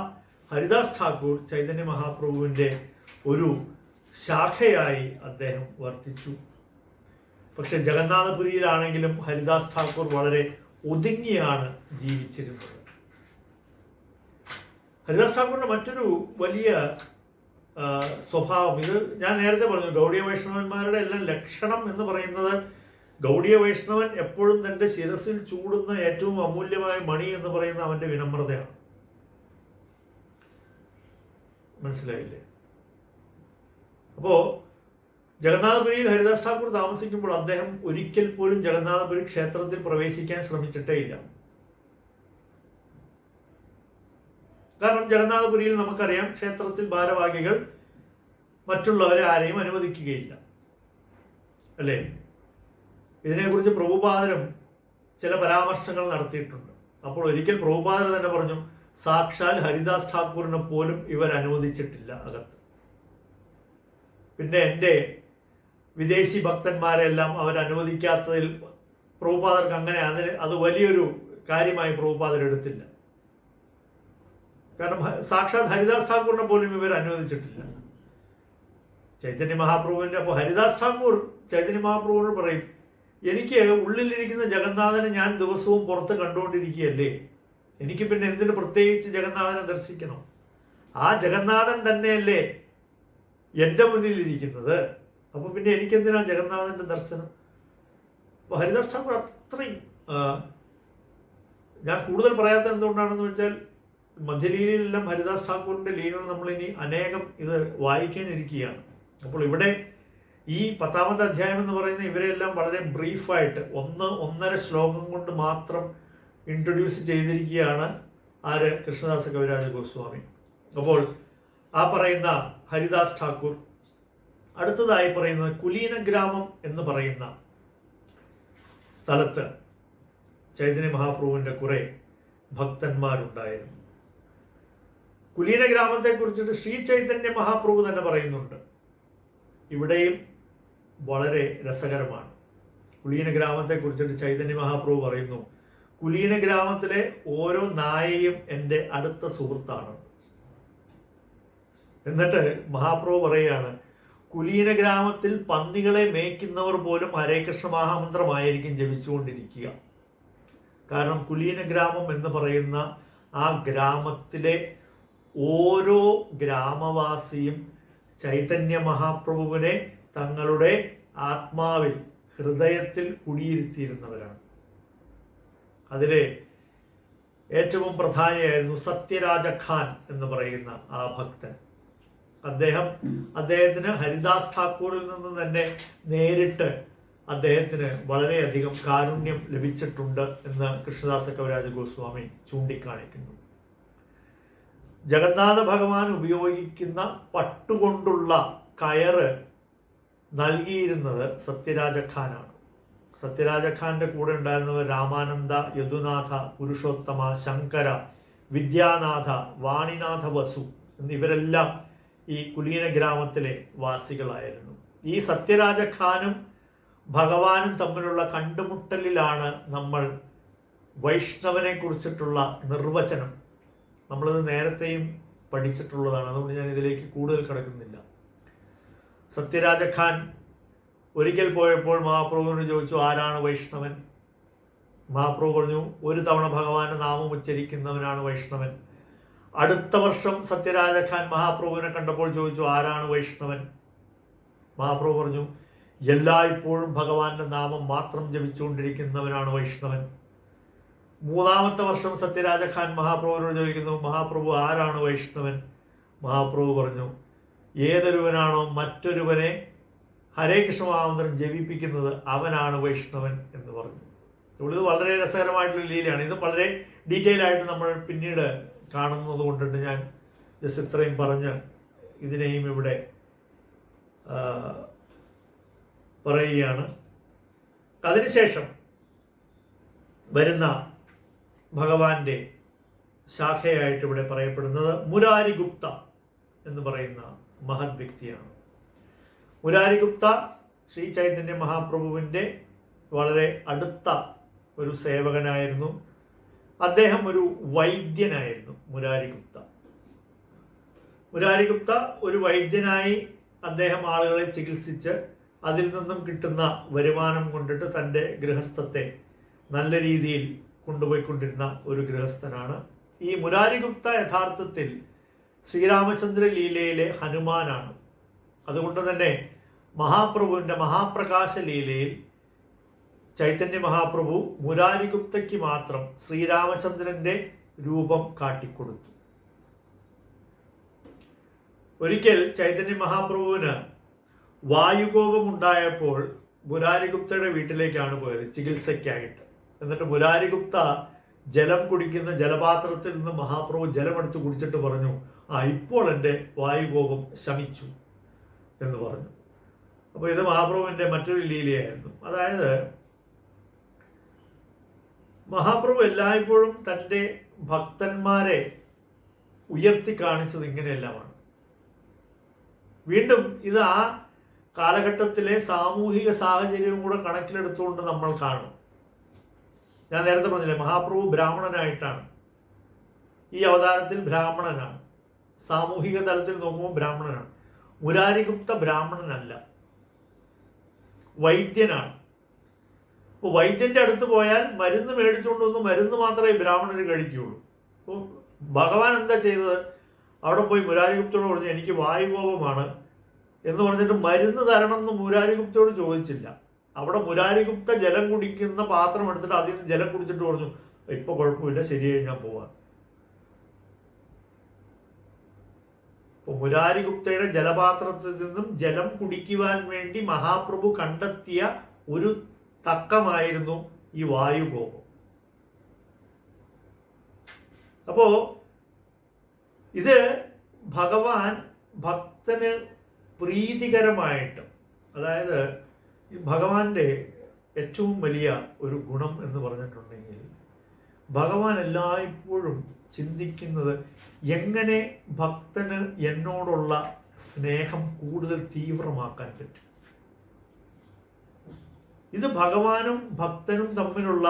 ഹരിദാസ് ഠാക്കൂർ ചൈതന്യ മഹാപ്രഭുവിൻ്റെ ഒരു ശാഖയായി അദ്ദേഹം വർത്തിച്ചു. പക്ഷെ ജഗന്നാഥപുരിയിലാണെങ്കിലും ഹരിദാസ് ഠാക്കൂർ വളരെ ഒതുങ്ങിയാണ് ജീവിച്ചിരുന്നത്. ഹരിദാസ് ഠാക്കൂറിന്റെ മറ്റൊരു വലിയ സ്വഭാവം, ഇത് ഞാൻ നേരത്തെ പറഞ്ഞു, ഗൗഡീയ വൈഷ്ണവന്മാരുടെ എല്ലാം ലക്ഷണം എന്ന് പറയുന്നത്, ഗൗഡീയ വൈഷ്ണവൻ എപ്പോഴും തൻ്റെ ശിരസിൽ ചൂടുന്ന ഏറ്റവും അമൂല്യമായ മണി എന്ന് പറയുന്ന അവൻ്റെ വിനമ്രതയാണ്. മനസ്സിലായില്ലേ? അപ്പോൾ ജഗന്നാഥപുരിയിൽ ഹരിദാസ് ഠാക്കൂർ താമസിക്കുമ്പോൾ അദ്ദേഹം ഒരിക്കൽ പോലും ജഗന്നാഥപുരി ക്ഷേത്രത്തിൽ പ്രവേശിക്കാൻ ശ്രമിച്ചിട്ടേ ഇല്ല. കാരണം ജഗന്നാഥപുരിയിൽ നമുക്കറിയാം, ക്ഷേത്രത്തിൽ ഭാരവാഹികൾ മറ്റുള്ളവരെ ആരെയും അനുവദിക്കുകയില്ല, അല്ലേ? ഇതിനെക്കുറിച്ച് പ്രഭുപാദരും ചില പരാമർശങ്ങൾ നടത്തിയിട്ടുണ്ട്. അപ്പോൾ ഒരിക്കൽ പ്രഭുപാദർ തന്നെ പറഞ്ഞു, സാക്ഷാൽ ഹരിദാസ് ഠാക്കൂറിനെ പോലും ഇവർ അനുവദിച്ചിട്ടില്ല അകത്ത്. പിന്നെ എൻ്റെ വിദേശി ഭക്തന്മാരെല്ലാം അവർ അനുവദിക്കാത്തതിൽ പ്രഭുപാദർക്ക് അങ്ങനെ അത് വലിയൊരു കാര്യമായി പ്രഭുപാദർ എടുത്തില്ല. കാരണം സാക്ഷാത് ഹരിദാസ് ഠാക്കൂറിനെ പോലും ഇവർ അനുവദിച്ചിട്ടില്ല. ചൈതന്യ മഹാപ്രഭുവിൻ്റെ അപ്പോൾ ഹരിദാസ് ഠാക്കൂർ ചൈതന്യ മഹാപ്രഭുവിനോട് പറയും, എനിക്ക് ഉള്ളിലിരിക്കുന്ന ജഗന്നാഥനെ ഞാൻ ദിവസവും പുറത്ത് കണ്ടുകൊണ്ടിരിക്കുകയല്ലേ, എനിക്ക് പിന്നെ എന്തിന് പ്രത്യേകിച്ച് ജഗന്നാഥനെ ദർശിക്കണം? ആ ജഗന്നാഥൻ തന്നെയല്ലേ എൻ്റെ മുന്നിലിരിക്കുന്നത്, അപ്പോൾ പിന്നെ എനിക്കെന്തിനാ ജഗന്നാഥൻ്റെ ദർശനം? അപ്പോൾ ഹരിദാസ് ഠാക്കൂർ അത്രയും, ഞാൻ കൂടുതൽ പറയാത്ത എന്തുകൊണ്ടാണെന്ന് വെച്ചാൽ, മധ്യലീലയിലെല്ലാം ഹരിദാസ് ഠാക്കൂറിൻ്റെ ലീലകൾ നമ്മളിനി അനേകം ഇത് വായിക്കാനിരിക്കുകയാണ്. അപ്പോൾ ഇവിടെ ഈ 10ാമത്തെ അധ്യായം എന്ന് പറയുന്ന ഇവരെല്ലാം വളരെ ബ്രീഫായിട്ട് 1-1.5 ശ്ലോകം കൊണ്ട് മാത്രം ഇൻട്രൊഡ്യൂസ് ചെയ്തിരിക്കുകയാണ് ആര്? കൃഷ്ണദാസ കവിരാജ ഗോസ്വാമി. അപ്പോൾ ആ പറയുന്ന ഹരിദാസ് ഠാക്കൂർ, അടുത്തതായി പറയുന്നത് കുലീന ഗ്രാമം എന്ന് പറയുന്ന സ്ഥലത്ത് ചൈതന്യ മഹാപ്രഭുവിൻ്റെ കുറെ ഭക്തന്മാരുണ്ടായിരുന്നു. കുലീന ഗ്രാമത്തെ കുറിച്ചിട്ട് ശ്രീ ചൈതന്യ മഹാപ്രഭു തന്നെ പറയുന്നുണ്ട്. ഇവിടെയും വളരെ രസകരമാണ്. കുലീന ഗ്രാമത്തെ കുറിച്ചിട്ട് ചൈതന്യ മഹാപ്രഭു പറയുന്നു, കുലീന ഗ്രാമത്തിലെ ഓരോ നായയും എൻ്റെ അടുത്ത സുഹൃത്താണ്. എന്നിട്ട് മഹാപ്രഭു പറയുകയാണ്, കുലീന ഗ്രാമത്തിൽ പന്നികളെ മേയ്ക്കുന്നവർ പോലും ഹരേ കൃഷ്ണ മഹാമന്ത്രമായിരിക്കും ജപിച്ചുകൊണ്ടിരിക്കുക. കാരണം കുലീന ഗ്രാമം എന്ന് പറയുന്ന ആ ഗ്രാമത്തിലെ ഓരോ ഗ്രാമവാസിയും ചൈതന്യ മഹാപ്രഭുവിനെ തങ്ങളുടെ ആത്മാവിൽ, ഹൃദയത്തിൽ കുടിയിരുത്തിയിരുന്നവരാണ്. അതിലെ ഏറ്റവും പ്രധാനിയായിരുന്നു സത്യരാജ ഖാൻ എന്ന് പറയുന്ന ആ ഭക്തൻ. അദ്ദേഹത്തിന് ഹരിദാസ് ഠാക്കൂറിൽ നിന്ന് തന്നെ നേരിട്ട് അദ്ദേഹത്തിന് വളരെയധികം കാരുണ്യം ലഭിച്ചിട്ടുണ്ട് എന്ന് കൃഷ്ണദാസ കവിരാജ ഗോസ്വാമി ചൂണ്ടിക്കാണിക്കുന്നു. ജഗന്നാഥ ഭഗവാൻ ഉപയോഗിക്കുന്ന പട്ടുകൊണ്ടുള്ള കയറ് നൽകിയിരുന്നത് സത്യരാജ ഖാനാണ്. സത്യരാജ ഖാന്റെ കൂടെ ഉണ്ടായിരുന്നവർ രാമാനന്ദ, യദുനാഥ, പുരുഷോത്തമ, ശങ്കര, വിദ്യാനാഥ, വാണിനാഥ വസു എന്നിവരെല്ലാം ഈ കുലീന ഗ്രാമത്തിലെ വാസികളായിരുന്നു. ഈ സത്യരാജ ഖാനും ഭഗവാനും തമ്മിലുള്ള കണ്ടുമുട്ടലിലാണ് നമ്മൾ വൈഷ്ണവനെ കുറിച്ചിട്ടുള്ള നിർവചനം, നമ്മളിത് നേരത്തെയും പഠിച്ചിട്ടുള്ളതാണ്, അതുകൊണ്ട് ഞാൻ ഇതിലേക്ക് കൂടുതൽ കടക്കുന്നില്ല. സത്യരാജ ഖാൻ ഒരിക്കൽ പോയപ്പോൾ മഹാപ്രഭുവിനോട് ചോദിച്ചു, ആരാണ് വൈഷ്ണവൻ? മഹാപ്രഭു പറഞ്ഞു, ഒരു തവണ ഭഗവാന്റെ നാമം ഉച്ചരിക്കുന്നവനാണ് വൈഷ്ണവൻ. അടുത്ത വർഷം സത്യരാജ ഖാൻ മഹാപ്രഭുവിനെ കണ്ടപ്പോൾ ചോദിച്ചു, ആരാണ് വൈഷ്ണവൻ? മഹാപ്രഭു പറഞ്ഞു, എല്ലായ്പ്പോഴും ഭഗവാന്റെ നാമം മാത്രം ജപിച്ചുകൊണ്ടിരിക്കുന്നവനാണ് വൈഷ്ണവൻ. മൂന്നാമത്തെ വർഷം സത്യരാജ ഖാൻ മഹാപ്രഭുവിനോട് ചോദിക്കുന്നു, മഹാപ്രഭു ആരാണ് വൈഷ്ണവൻ? മഹാപ്രഭു പറഞ്ഞു, ഏതൊരുവനാണോ മറ്റൊരുവനെ ഹരേ കൃഷ്ണ മഹാമന്ത്രം ജപിപ്പിക്കുന്നത് അവനാണ് വൈഷ്ണവൻ എന്ന് പറഞ്ഞു. ഇത് വളരെ രസകരമായിട്ടുള്ള ലീലയാണ്. ഇത് വളരെ ഡീറ്റെയിൽ ആയിട്ട് നമ്മൾ പിന്നീട് കാണുന്നത് കൊണ്ടിട്ട് ഞാൻ ജസ്റ്റ് ഇത്രയും പറഞ്ഞ് ഇതിനെയും ഇവിടെ പറയുകയാണ്. അതിനുശേഷം വരുന്ന ഭഗവാന്റെ ശാഖയായിട്ട് ഇവിടെ പറയപ്പെടുന്നത് മുരാരി ഗുപ്ത എന്ന് പറയുന്ന മഹത് വ്യക്തിയാണ്. മുരാരി ഗുപ്ത ശ്രീ ചൈതന്യ മഹാപ്രഭുവിൻ്റെ വളരെ അടുത്ത ഒരു സേവകനായിരുന്നു. അദ്ദേഹം ഒരു വൈദ്യനായിരുന്നു. മുരാരി ഗുപ്ത ഒരു വൈദ്യനായി അദ്ദേഹം ആളുകളെ ചികിത്സിച്ച് അതിൽ നിന്നും കിട്ടുന്ന വരുമാനം കൊണ്ടിട്ട് തൻ്റെ ഗൃഹസ്ഥത്തെ നല്ല രീതിയിൽ കൊണ്ടുപോയിക്കൊണ്ടിരുന്ന ഒരു ഗൃഹസ്ഥനാണ്. ഈ മുരാരി ഗുപ്ത യഥാർത്ഥത്തിൽ ശ്രീരാമചന്ദ്ര ലീലയിലെ ഹനുമാനാണ്. അതുകൊണ്ട് തന്നെ മഹാപ്രഭുവിൻ്റെ മഹാപ്രകാശ ലീലയിൽ ചൈതന്യ മഹാപ്രഭു മുരാരി ഗുപ്തയ്ക്ക് മാത്രം ശ്രീരാമചന്ദ്രന്റെ രൂപം കാട്ടിക്കൊടുത്തു. ഒരിക്കൽ ചൈതന്യ മഹാപ്രഭുവിന് വായുകോപം ഉണ്ടായപ്പോൾ മുരാരി ഗുപ്തയുടെ വീട്ടിലേക്കാണ് പോയത് ചികിത്സയ്ക്കായിട്ട്. എന്നിട്ട് മുരാരി ഗുപ്ത ജലം കുടിക്കുന്ന ജലപാത്രത്തിൽ നിന്ന് മഹാപ്രഭു ജലമെടുത്ത് കുടിച്ചിട്ട് പറഞ്ഞു, ഇപ്പോൾ എൻ്റെ വായുകോപം ശമിച്ചു എന്ന് പറഞ്ഞു. അപ്പോൾ ഇത് മഹാപ്രഭുവിൻ്റെ മറ്റൊരു ലീലയായിരുന്നു. അതായത് മഹാപ്രഭു എല്ലായ്പ്പോഴും തൻ്റെ ഭക്തന്മാരെ ഉയർത്തി കാണിച്ചത് ഇങ്ങനെയെല്ലാമാണ്. വീണ്ടും ഇത് ആ കാലഘട്ടത്തിലെ സാമൂഹിക സാഹചര്യവും കൂടെ കണക്കിലെടുത്തുകൊണ്ട് നമ്മൾ കാണും. ഞാൻ നേരത്തെ പറഞ്ഞില്ലേ, മഹാപ്രഭു ബ്രാഹ്മണനായിട്ടാണ് ഈ അവതാരത്തിൽ, ബ്രാഹ്മണനാണ്. സാമൂഹിക തലത്തിൽ നോക്കുമ്പോൾ ബ്രാഹ്മണനാണ്. മുരാരി ഗുപ്ത ബ്രാഹ്മണനല്ല, വൈദ്യനാണ്. അപ്പോൾ വൈദ്യന്റെ അടുത്ത് പോയാൽ മരുന്ന് മേടിച്ചുകൊണ്ട് വന്ന് മരുന്ന് മാത്രമേ ബ്രാഹ്മണർ കഴിക്കുകയുള്ളൂ. അപ്പോൾ ഭഗവാൻ എന്താ ചെയ്തത്? അവിടെ പോയി മുരാരി ഗുപ്തയോട് പറഞ്ഞു, എനിക്ക് വായുകോപമാണ് എന്ന് പറഞ്ഞിട്ട് മരുന്ന് തരണം എന്ന് മുരാരി ഗുപ്തയോട് ചോദിച്ചില്ല. അവിടെ മുരാരി ഗുപ്ത ജലം കുടിക്കുന്ന പാത്രം എടുത്തിട്ട് അതിൽ നിന്ന് ജലം കുടിച്ചിട്ട് പറഞ്ഞു, ഇപ്പോൾ കുഴപ്പമില്ല, ശരിയായി, ഞാൻ പോവാം. അപ്പോൾ മുരാരി ഗുപ്തയുടെ ജലപാത്രത്തിൽ നിന്നും ജലം കുടിക്കുവാൻ വേണ്ടി മഹാപ്രഭു കണ്ടെത്തിയ ഒരു തക്കമായിരുന്നു ഈ വായുകോപം. അപ്പോ ഇത് ഭഗവാൻ ഭക്തന് പ്രീതികരമായിട്ട്, അതായത് ഭഗവാന്റെ ഏറ്റവും വലിയ ഒരു ഗുണം എന്ന് പറഞ്ഞിട്ടുണ്ടെങ്കിൽ ഭഗവാൻ എല്ലായ്പ്പോഴും ചിന്തിക്കുന്നത് എങ്ങനെ ഭക്തന് എന്നോടുള്ള സ്നേഹം കൂടുതൽ തീവ്രമാക്കാൻ പറ്റും. ഇത് ഭഗവാനും ഭക്തനും തമ്മിലുള്ള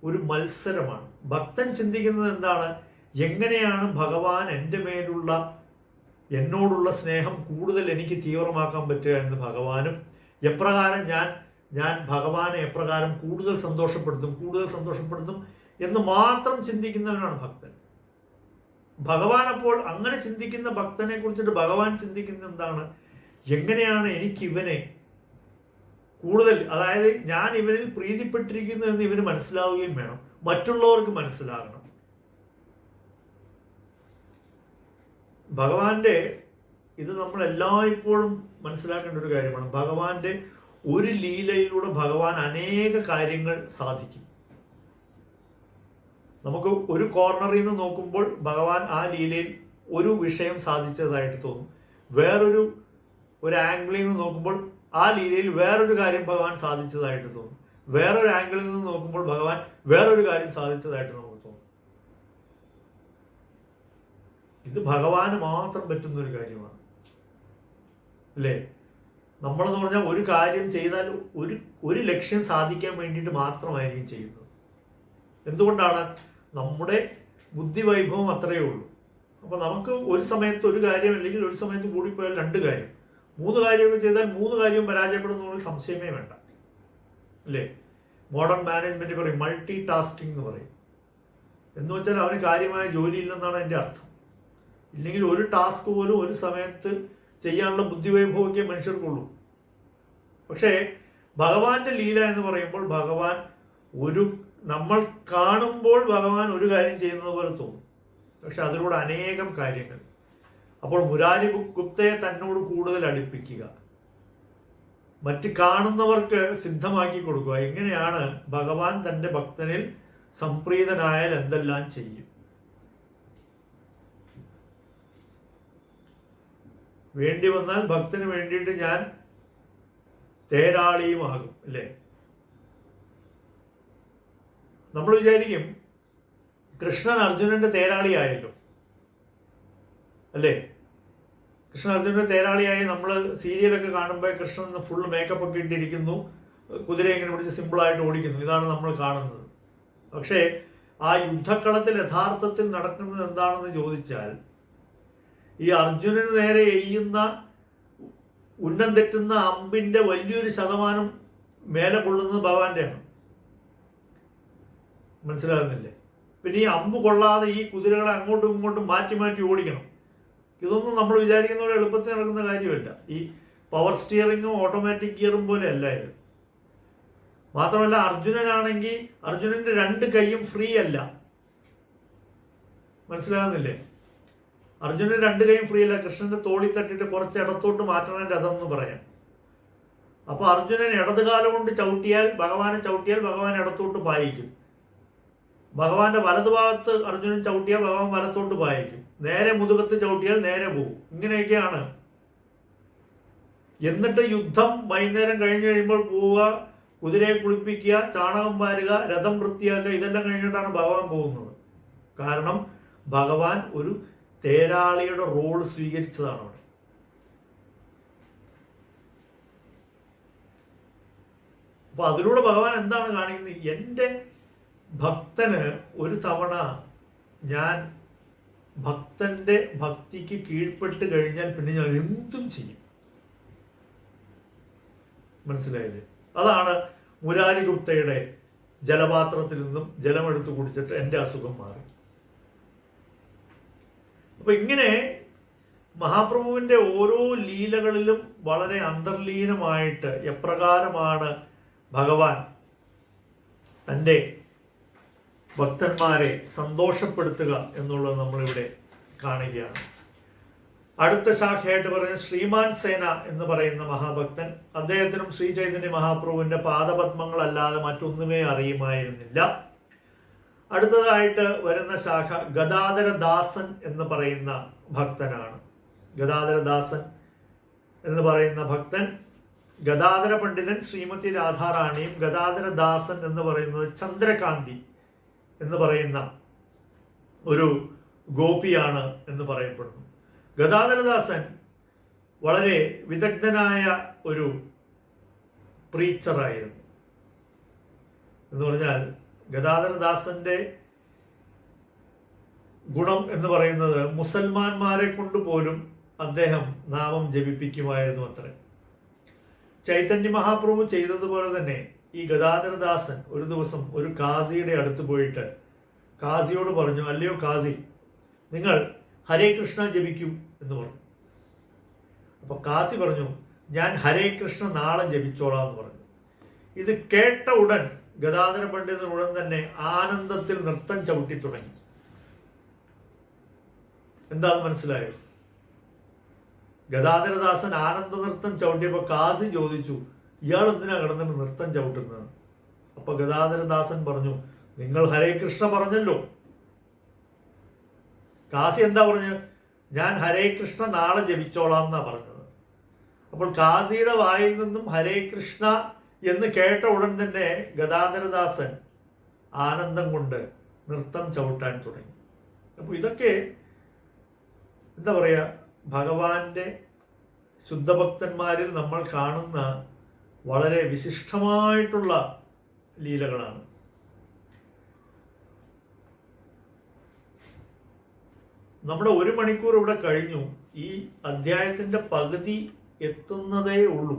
ഒരു മത്സരമാണ്. ഭക്തൻ ചിന്തിക്കുന്നത് എന്താണ്? എങ്ങനെയാണ് ഭഗവാൻ എൻ്റെ മേലുള്ള എന്നോടുള്ള സ്നേഹം കൂടുതൽ എനിക്ക് തീവ്രമാക്കാൻ പറ്റുക എന്ന് ഭഗവാനും, എപ്രകാരം ഞാൻ ഭഗവാനെ എപ്രകാരം കൂടുതൽ സന്തോഷപ്പെടുത്തും എന്ന് മാത്രം ചിന്തിക്കുന്നവനാണ് ഭക്തൻ. ഭഗവാൻ അപ്പോൾ അങ്ങനെ ചിന്തിക്കുന്ന ഭക്തനെ കുറിച്ചിട്ട് ഭഗവാൻ ചിന്തിക്കുന്നത് എന്താണ്? എങ്ങനെയാണ് എനിക്ക് ഇവനെ കൂടുതൽ, അതായത് ഞാൻ ഇവരിൽ പ്രീതിപ്പെട്ടിരിക്കുന്നു എന്ന് ഇവന് മനസ്സിലാവുകയും വേണം, മറ്റുള്ളവർക്ക് മനസ്സിലാകണം. ഭഗവാന്റെ ഇത് നമ്മൾ എല്ലായ്പ്പോഴും മനസ്സിലാക്കേണ്ട ഒരു കാര്യമാണ്. ഭഗവാന്റെ ഒരു ലീലയിലൂടെ ഭഗവാൻ അനേക കാര്യങ്ങൾ സാധിക്കും. നമുക്ക് ഒരു കോർണറിൽ നിന്ന് നോക്കുമ്പോൾ ഭഗവാൻ ആ ലീലയിൽ ഒരു വിഷയം സാധിച്ചതായിട്ട് തോന്നും. വേറൊരു ആംഗിളിൽ നിന്ന് നോക്കുമ്പോൾ ആ ലീലയിൽ വേറൊരു കാര്യം ഭഗവാൻ സാധിച്ചതായിട്ട് തോന്നും. വേറൊരു ആംഗിളിൽ നിന്ന് നോക്കുമ്പോൾ ഭഗവാൻ വേറൊരു കാര്യം സാധിച്ചതായിട്ട് നമുക്ക് തോന്നും. ഇത് ഭഗവാന് മാത്രം പറ്റുന്ന ഒരു കാര്യമാണ്, അല്ലേ? നമ്മളെന്ന് പറഞ്ഞാൽ ഒരു കാര്യം ചെയ്താൽ ഒരു ലക്ഷ്യം സാധിക്കാൻ വേണ്ടിയിട്ട് മാത്രമായിരിക്കും ചെയ്യുന്നത്. എന്തുകൊണ്ടാണ്? നമ്മുടെ ബുദ്ധിവൈഭവം അത്രയേ ഉള്ളൂ. അപ്പോൾ നമുക്ക് ഒരു സമയത്ത് ഒരു കാര്യം, അല്ലെങ്കിൽ ഒരു സമയത്ത് കൂടിപ്പോയാൽ 2 കാര്യം, 3 കാര്യമൊക്കെ ചെയ്താൽ 3 കാര്യവും പരാജയപ്പെടുന്നതിൽ സംശയമേ വേണ്ട, അല്ലേ? മോഡേൺ മാനേജ്മെന്റ് പറയും മൾട്ടി ടാസ്കിംഗ് എന്ന് പറയും. എന്ന് വെച്ചാൽ അവന് കാര്യമായ ജോലി ഇല്ലെന്നാണ് എൻ്റെ അർത്ഥം. ഇല്ലെങ്കിൽ ഒരു ടാസ്ക് പോലും ഒരു സമയത്ത് ചെയ്യാനുള്ള ബുദ്ധിവൈഭവമൊക്കെ മനുഷ്യർക്കുള്ളൂ. പക്ഷേ ഭഗവാന്റെ ലീല എന്ന് പറയുമ്പോൾ ഭഗവാൻ നമ്മൾ കാണുമ്പോൾ ഭഗവാൻ ഒരു കാര്യം ചെയ്യുന്നത് പോലെ തോന്നും, പക്ഷെ അതിലൂടെ അനേകം കാര്യങ്ങൾ. അപ്പോൾ മുരാരി ഗുപ്തയെ തന്നോട് കൂടുതൽ അടുപ്പിക്കുക, മറ്റ് കാണുന്നവർക്ക് സിദ്ധമാക്കി കൊടുക്കുക. എങ്ങനെയാണ് ഭഗവാൻ തൻ്റെ ഭക്തനിൽ സംപ്രീതനായാൽ എന്തെല്ലാം ചെയ്യും. വേണ്ടി വന്നാൽ ഭക്തന് വേണ്ടിയിട്ട് ഞാൻ തേരാളിയുമാകും, അല്ലേ? നമ്മൾ വിചാരിക്കും കൃഷ്ണൻ അർജുനന്റെ തേരാളിയായല്ലോ, അല്ലേ? കൃഷ്ണൻ അർജുനന്റെ തേരാളിയായി നമ്മൾ സീരിയലൊക്കെ കാണുമ്പോൾ കൃഷ്ണൻ ഫുൾ മേക്കപ്പ് ഒക്കെ ഇട്ടിരിക്കുന്നു, കുതിര ഇങ്ങനെ പിടിച്ച് സിമ്പിളായിട്ട് ഓടിക്കുന്നു, ഇതാണ് നമ്മൾ കാണുന്നത്. പക്ഷേ ആ യുദ്ധക്കളത്തിൽ യഥാർത്ഥത്തിൽ നടക്കുന്നത് എന്താണെന്ന് ചോദിച്ചാൽ ഈ അർജുനന് നേരെ എയ്യുന്ന ഉന്നം തെറ്റുന്ന അമ്പിന്റെ വലിയൊരു ശതമാനം മേലെ കൊള്ളുന്നത് ഭഗവാന്റെയാണ്. മനസ്സിലാകുന്നില്ലേ? പിന്നെ ഈ അമ്പ് കൊള്ളാതെ ഈ കുതിരകളെ അങ്ങോട്ടും ഇങ്ങോട്ടും മാറ്റി മാറ്റി ഓടിക്കണം. ഇതൊന്നും നമ്മൾ വിചാരിക്കുന്ന പോലെ എളുപ്പത്തിൽ നടക്കുന്ന കാര്യമല്ല. ഈ പവർ സ്റ്റിയറിങ്ങും ഓട്ടോമാറ്റിക് ഗിയറും പോലെ അല്ല ഇത്. മാത്രമല്ല അർജുനനാണെങ്കിൽ അർജുനന്റെ രണ്ട് കൈയും ഫ്രീ അല്ല. മനസ്സിലാകുന്നില്ലേ? അർജുനൻ രണ്ട് കൈയും ഫ്രീ അല്ല. കൃഷ്ണന്റെ തോളി തട്ടിട്ട് കുറച്ച് ഇടത്തോട്ട് മാറ്റണം രഥമെന്ന് പറയാം. അപ്പൊ അർജുനൻ ഇടതുകാലം കൊണ്ട് ചവിട്ടിയാൽ ഭഗവാൻ ഇടത്തോട്ട് പായിക്കും. ഭഗവാന്റെ വലതുഭാഗത്ത് അർജുനൻ ചവിട്ടിയാൽ ഭഗവാൻ വലത്തോട്ട് പായിക്കും. നേരെ മുതുകത്ത് ചവിട്ടിയാൽ നേരെ പോകും. ഇങ്ങനെയൊക്കെയാണ്. എന്നിട്ട് യുദ്ധം വൈകുന്നേരം കഴിഞ്ഞ് കഴിയുമ്പോൾ പോവുക, കുതിരയെ കുളിപ്പിക്കുക, ചാണകം വാരുക, രഥം വൃത്തിയാക്കുക, ഇതെല്ലാം കഴിഞ്ഞിട്ടാണ് ഭഗവാൻ പോകുന്നത്. കാരണം ഭഗവാൻ ഒരു തേരാളിയുടെ റോൾ സ്വീകരിച്ചതാണ് അവിടെ. അപ്പൊ അതിലൂടെ ഭഗവാൻ എന്താണ് കാണിക്കുന്നത്? എൻ്റെ ഭക്തന് ഒരു തവണ ഞാൻ ഭക്തന്റെ ഭക്തിക്ക് കീഴ്പ്പെട്ട് കഴിഞ്ഞാൽ പിന്നെ ഞാൻ എന്തും ചെയ്യും. മനസ്സിലായില്ലേ? അതാണ് മുരാരി ഗുപ്തയുടെ ജലപാത്രത്തിൽ നിന്നും ജലമെടുത്ത് കുടിച്ചിട്ട് എൻ്റെ അസുഖം മാറി. അപ്പൊ ഇങ്ങനെ മഹാപ്രഭുവിന്റെ ഓരോ ലീലകളിലും വളരെ അന്തർലീനമായിട്ട് എപ്രകാരമാണ് ഭഗവാൻ തൻ്റെ ഭക്തന്മാരെ സന്തോഷപ്പെടുത്തുക എന്നുള്ളത് നമ്മളിവിടെ കാണുകയാണ്. അടുത്ത ശാഖയായിട്ട് പറയുന്നത് ശ്രീമാൻ സേന എന്ന് പറയുന്ന മഹാഭക്തൻ. അദ്ദേഹത്തിനും ശ്രീ ചൈതന്യ മഹാപ്രഭുവിന്റെ പാദപത്മങ്ങളല്ലാതെ മറ്റൊന്നുമേ അറിയുമായിരുന്നില്ല. അടുത്തതായിട്ട് വരുന്ന ശാഖ ഗദാധരദാസൻ എന്ന് പറയുന്ന ഭക്തനാണ്. ഗദാധരദാസൻ എന്ന് പറയുന്ന ഭക്തൻ ഗദാധര പണ്ഡിതൻ ശ്രീമതി രാധാറാണിയും ഗദാധരദാസൻ എന്ന് പറയുന്നത് ചന്ദ്രകാന്തി എന്ന് പറയുന്ന ഒരു ഗോപിയാണ് എന്ന് പറയപ്പെടുന്നു. ഗദാധരദാസൻ വളരെ വിദഗ്ധനായ ഒരു പ്രീച്ചറായിരുന്നു. എന്ന് പറഞ്ഞാൽ ഗദാധരദാസന്റെ ഗുണം എന്ന് പറയുന്നത് മുസൽമാന്മാരെ കൊണ്ട് പോലും അദ്ദേഹം നാമം ജപിപ്പിക്കുമായിരുന്നു അത്രേ. ചൈതന്യ മഹാപ്രഭു ചെയ്തതുപോലെ തന്നെ ഈ ഗദാധരദാസൻ ഒരു ദിവസം ഒരു കാസിയുടെ അടുത്ത് പോയിട്ട് കാസിയോട് പറഞ്ഞു, അല്ലയോ കാസി, നിങ്ങൾ ഹരേ കൃഷ്ണ ജപിക്കൂ എന്ന് പറഞ്ഞു. അപ്പൊ കാസി പറഞ്ഞു, ഞാൻ ഹരേ കൃഷ്ണ നാളെ ജപിച്ചോളാം എന്ന് പറഞ്ഞു. ഇത് കേട്ട ഉടൻ ഗദാധര പണ്ഡിതൻ ഉടൻ തന്നെ ആനന്ദത്തിൽ നൃത്തം ചവിട്ടി തുടങ്ങി. എന്താന്ന് മനസ്സിലായോ? ഗദാധരദാസൻ ആനന്ദ നൃത്തം ചവിട്ടിയപ്പോ കാസി ചോദിച്ചു, ഇയാൾ എന്തിനാ കിടന്നിട്ട് നൃത്തം ചവിട്ടുന്നത്? അപ്പൊ ഗദാധരദാസൻ പറഞ്ഞു, നിങ്ങൾ ഹരേ കൃഷ്ണ പറഞ്ഞല്ലോ. കാസി എന്താ പറഞ്ഞത്? ഞാൻ ഹരേ കൃഷ്ണ നാളെ ജപിച്ചോളാം എന്നാ പറഞ്ഞത്. അപ്പോൾ കാസിയുടെ വായിൽ നിന്നും ഹരേ കൃഷ്ണ എന്ന് കേട്ട ഉടൻ തന്നെ ഗദാധരദാസൻ ആനന്ദം കൊണ്ട് നൃത്തം ചവിട്ടാൻ തുടങ്ങി. അപ്പോൾ ഇതൊക്കെ എന്താ പറയുക, ഭഗവാന്റെ ശുദ്ധഭക്തന്മാരിൽ നമ്മൾ കാണുന്ന വളരെ വിശിഷ്ടമായിട്ടുള്ള ലീലകളാണ്. നമ്മുടെ 1 മണിക്കൂർ ഇവിടെ കഴിഞ്ഞു. ഈ അധ്യായത്തിന്റെ പകുതി എത്തുന്നതേ ഉള്ളൂ.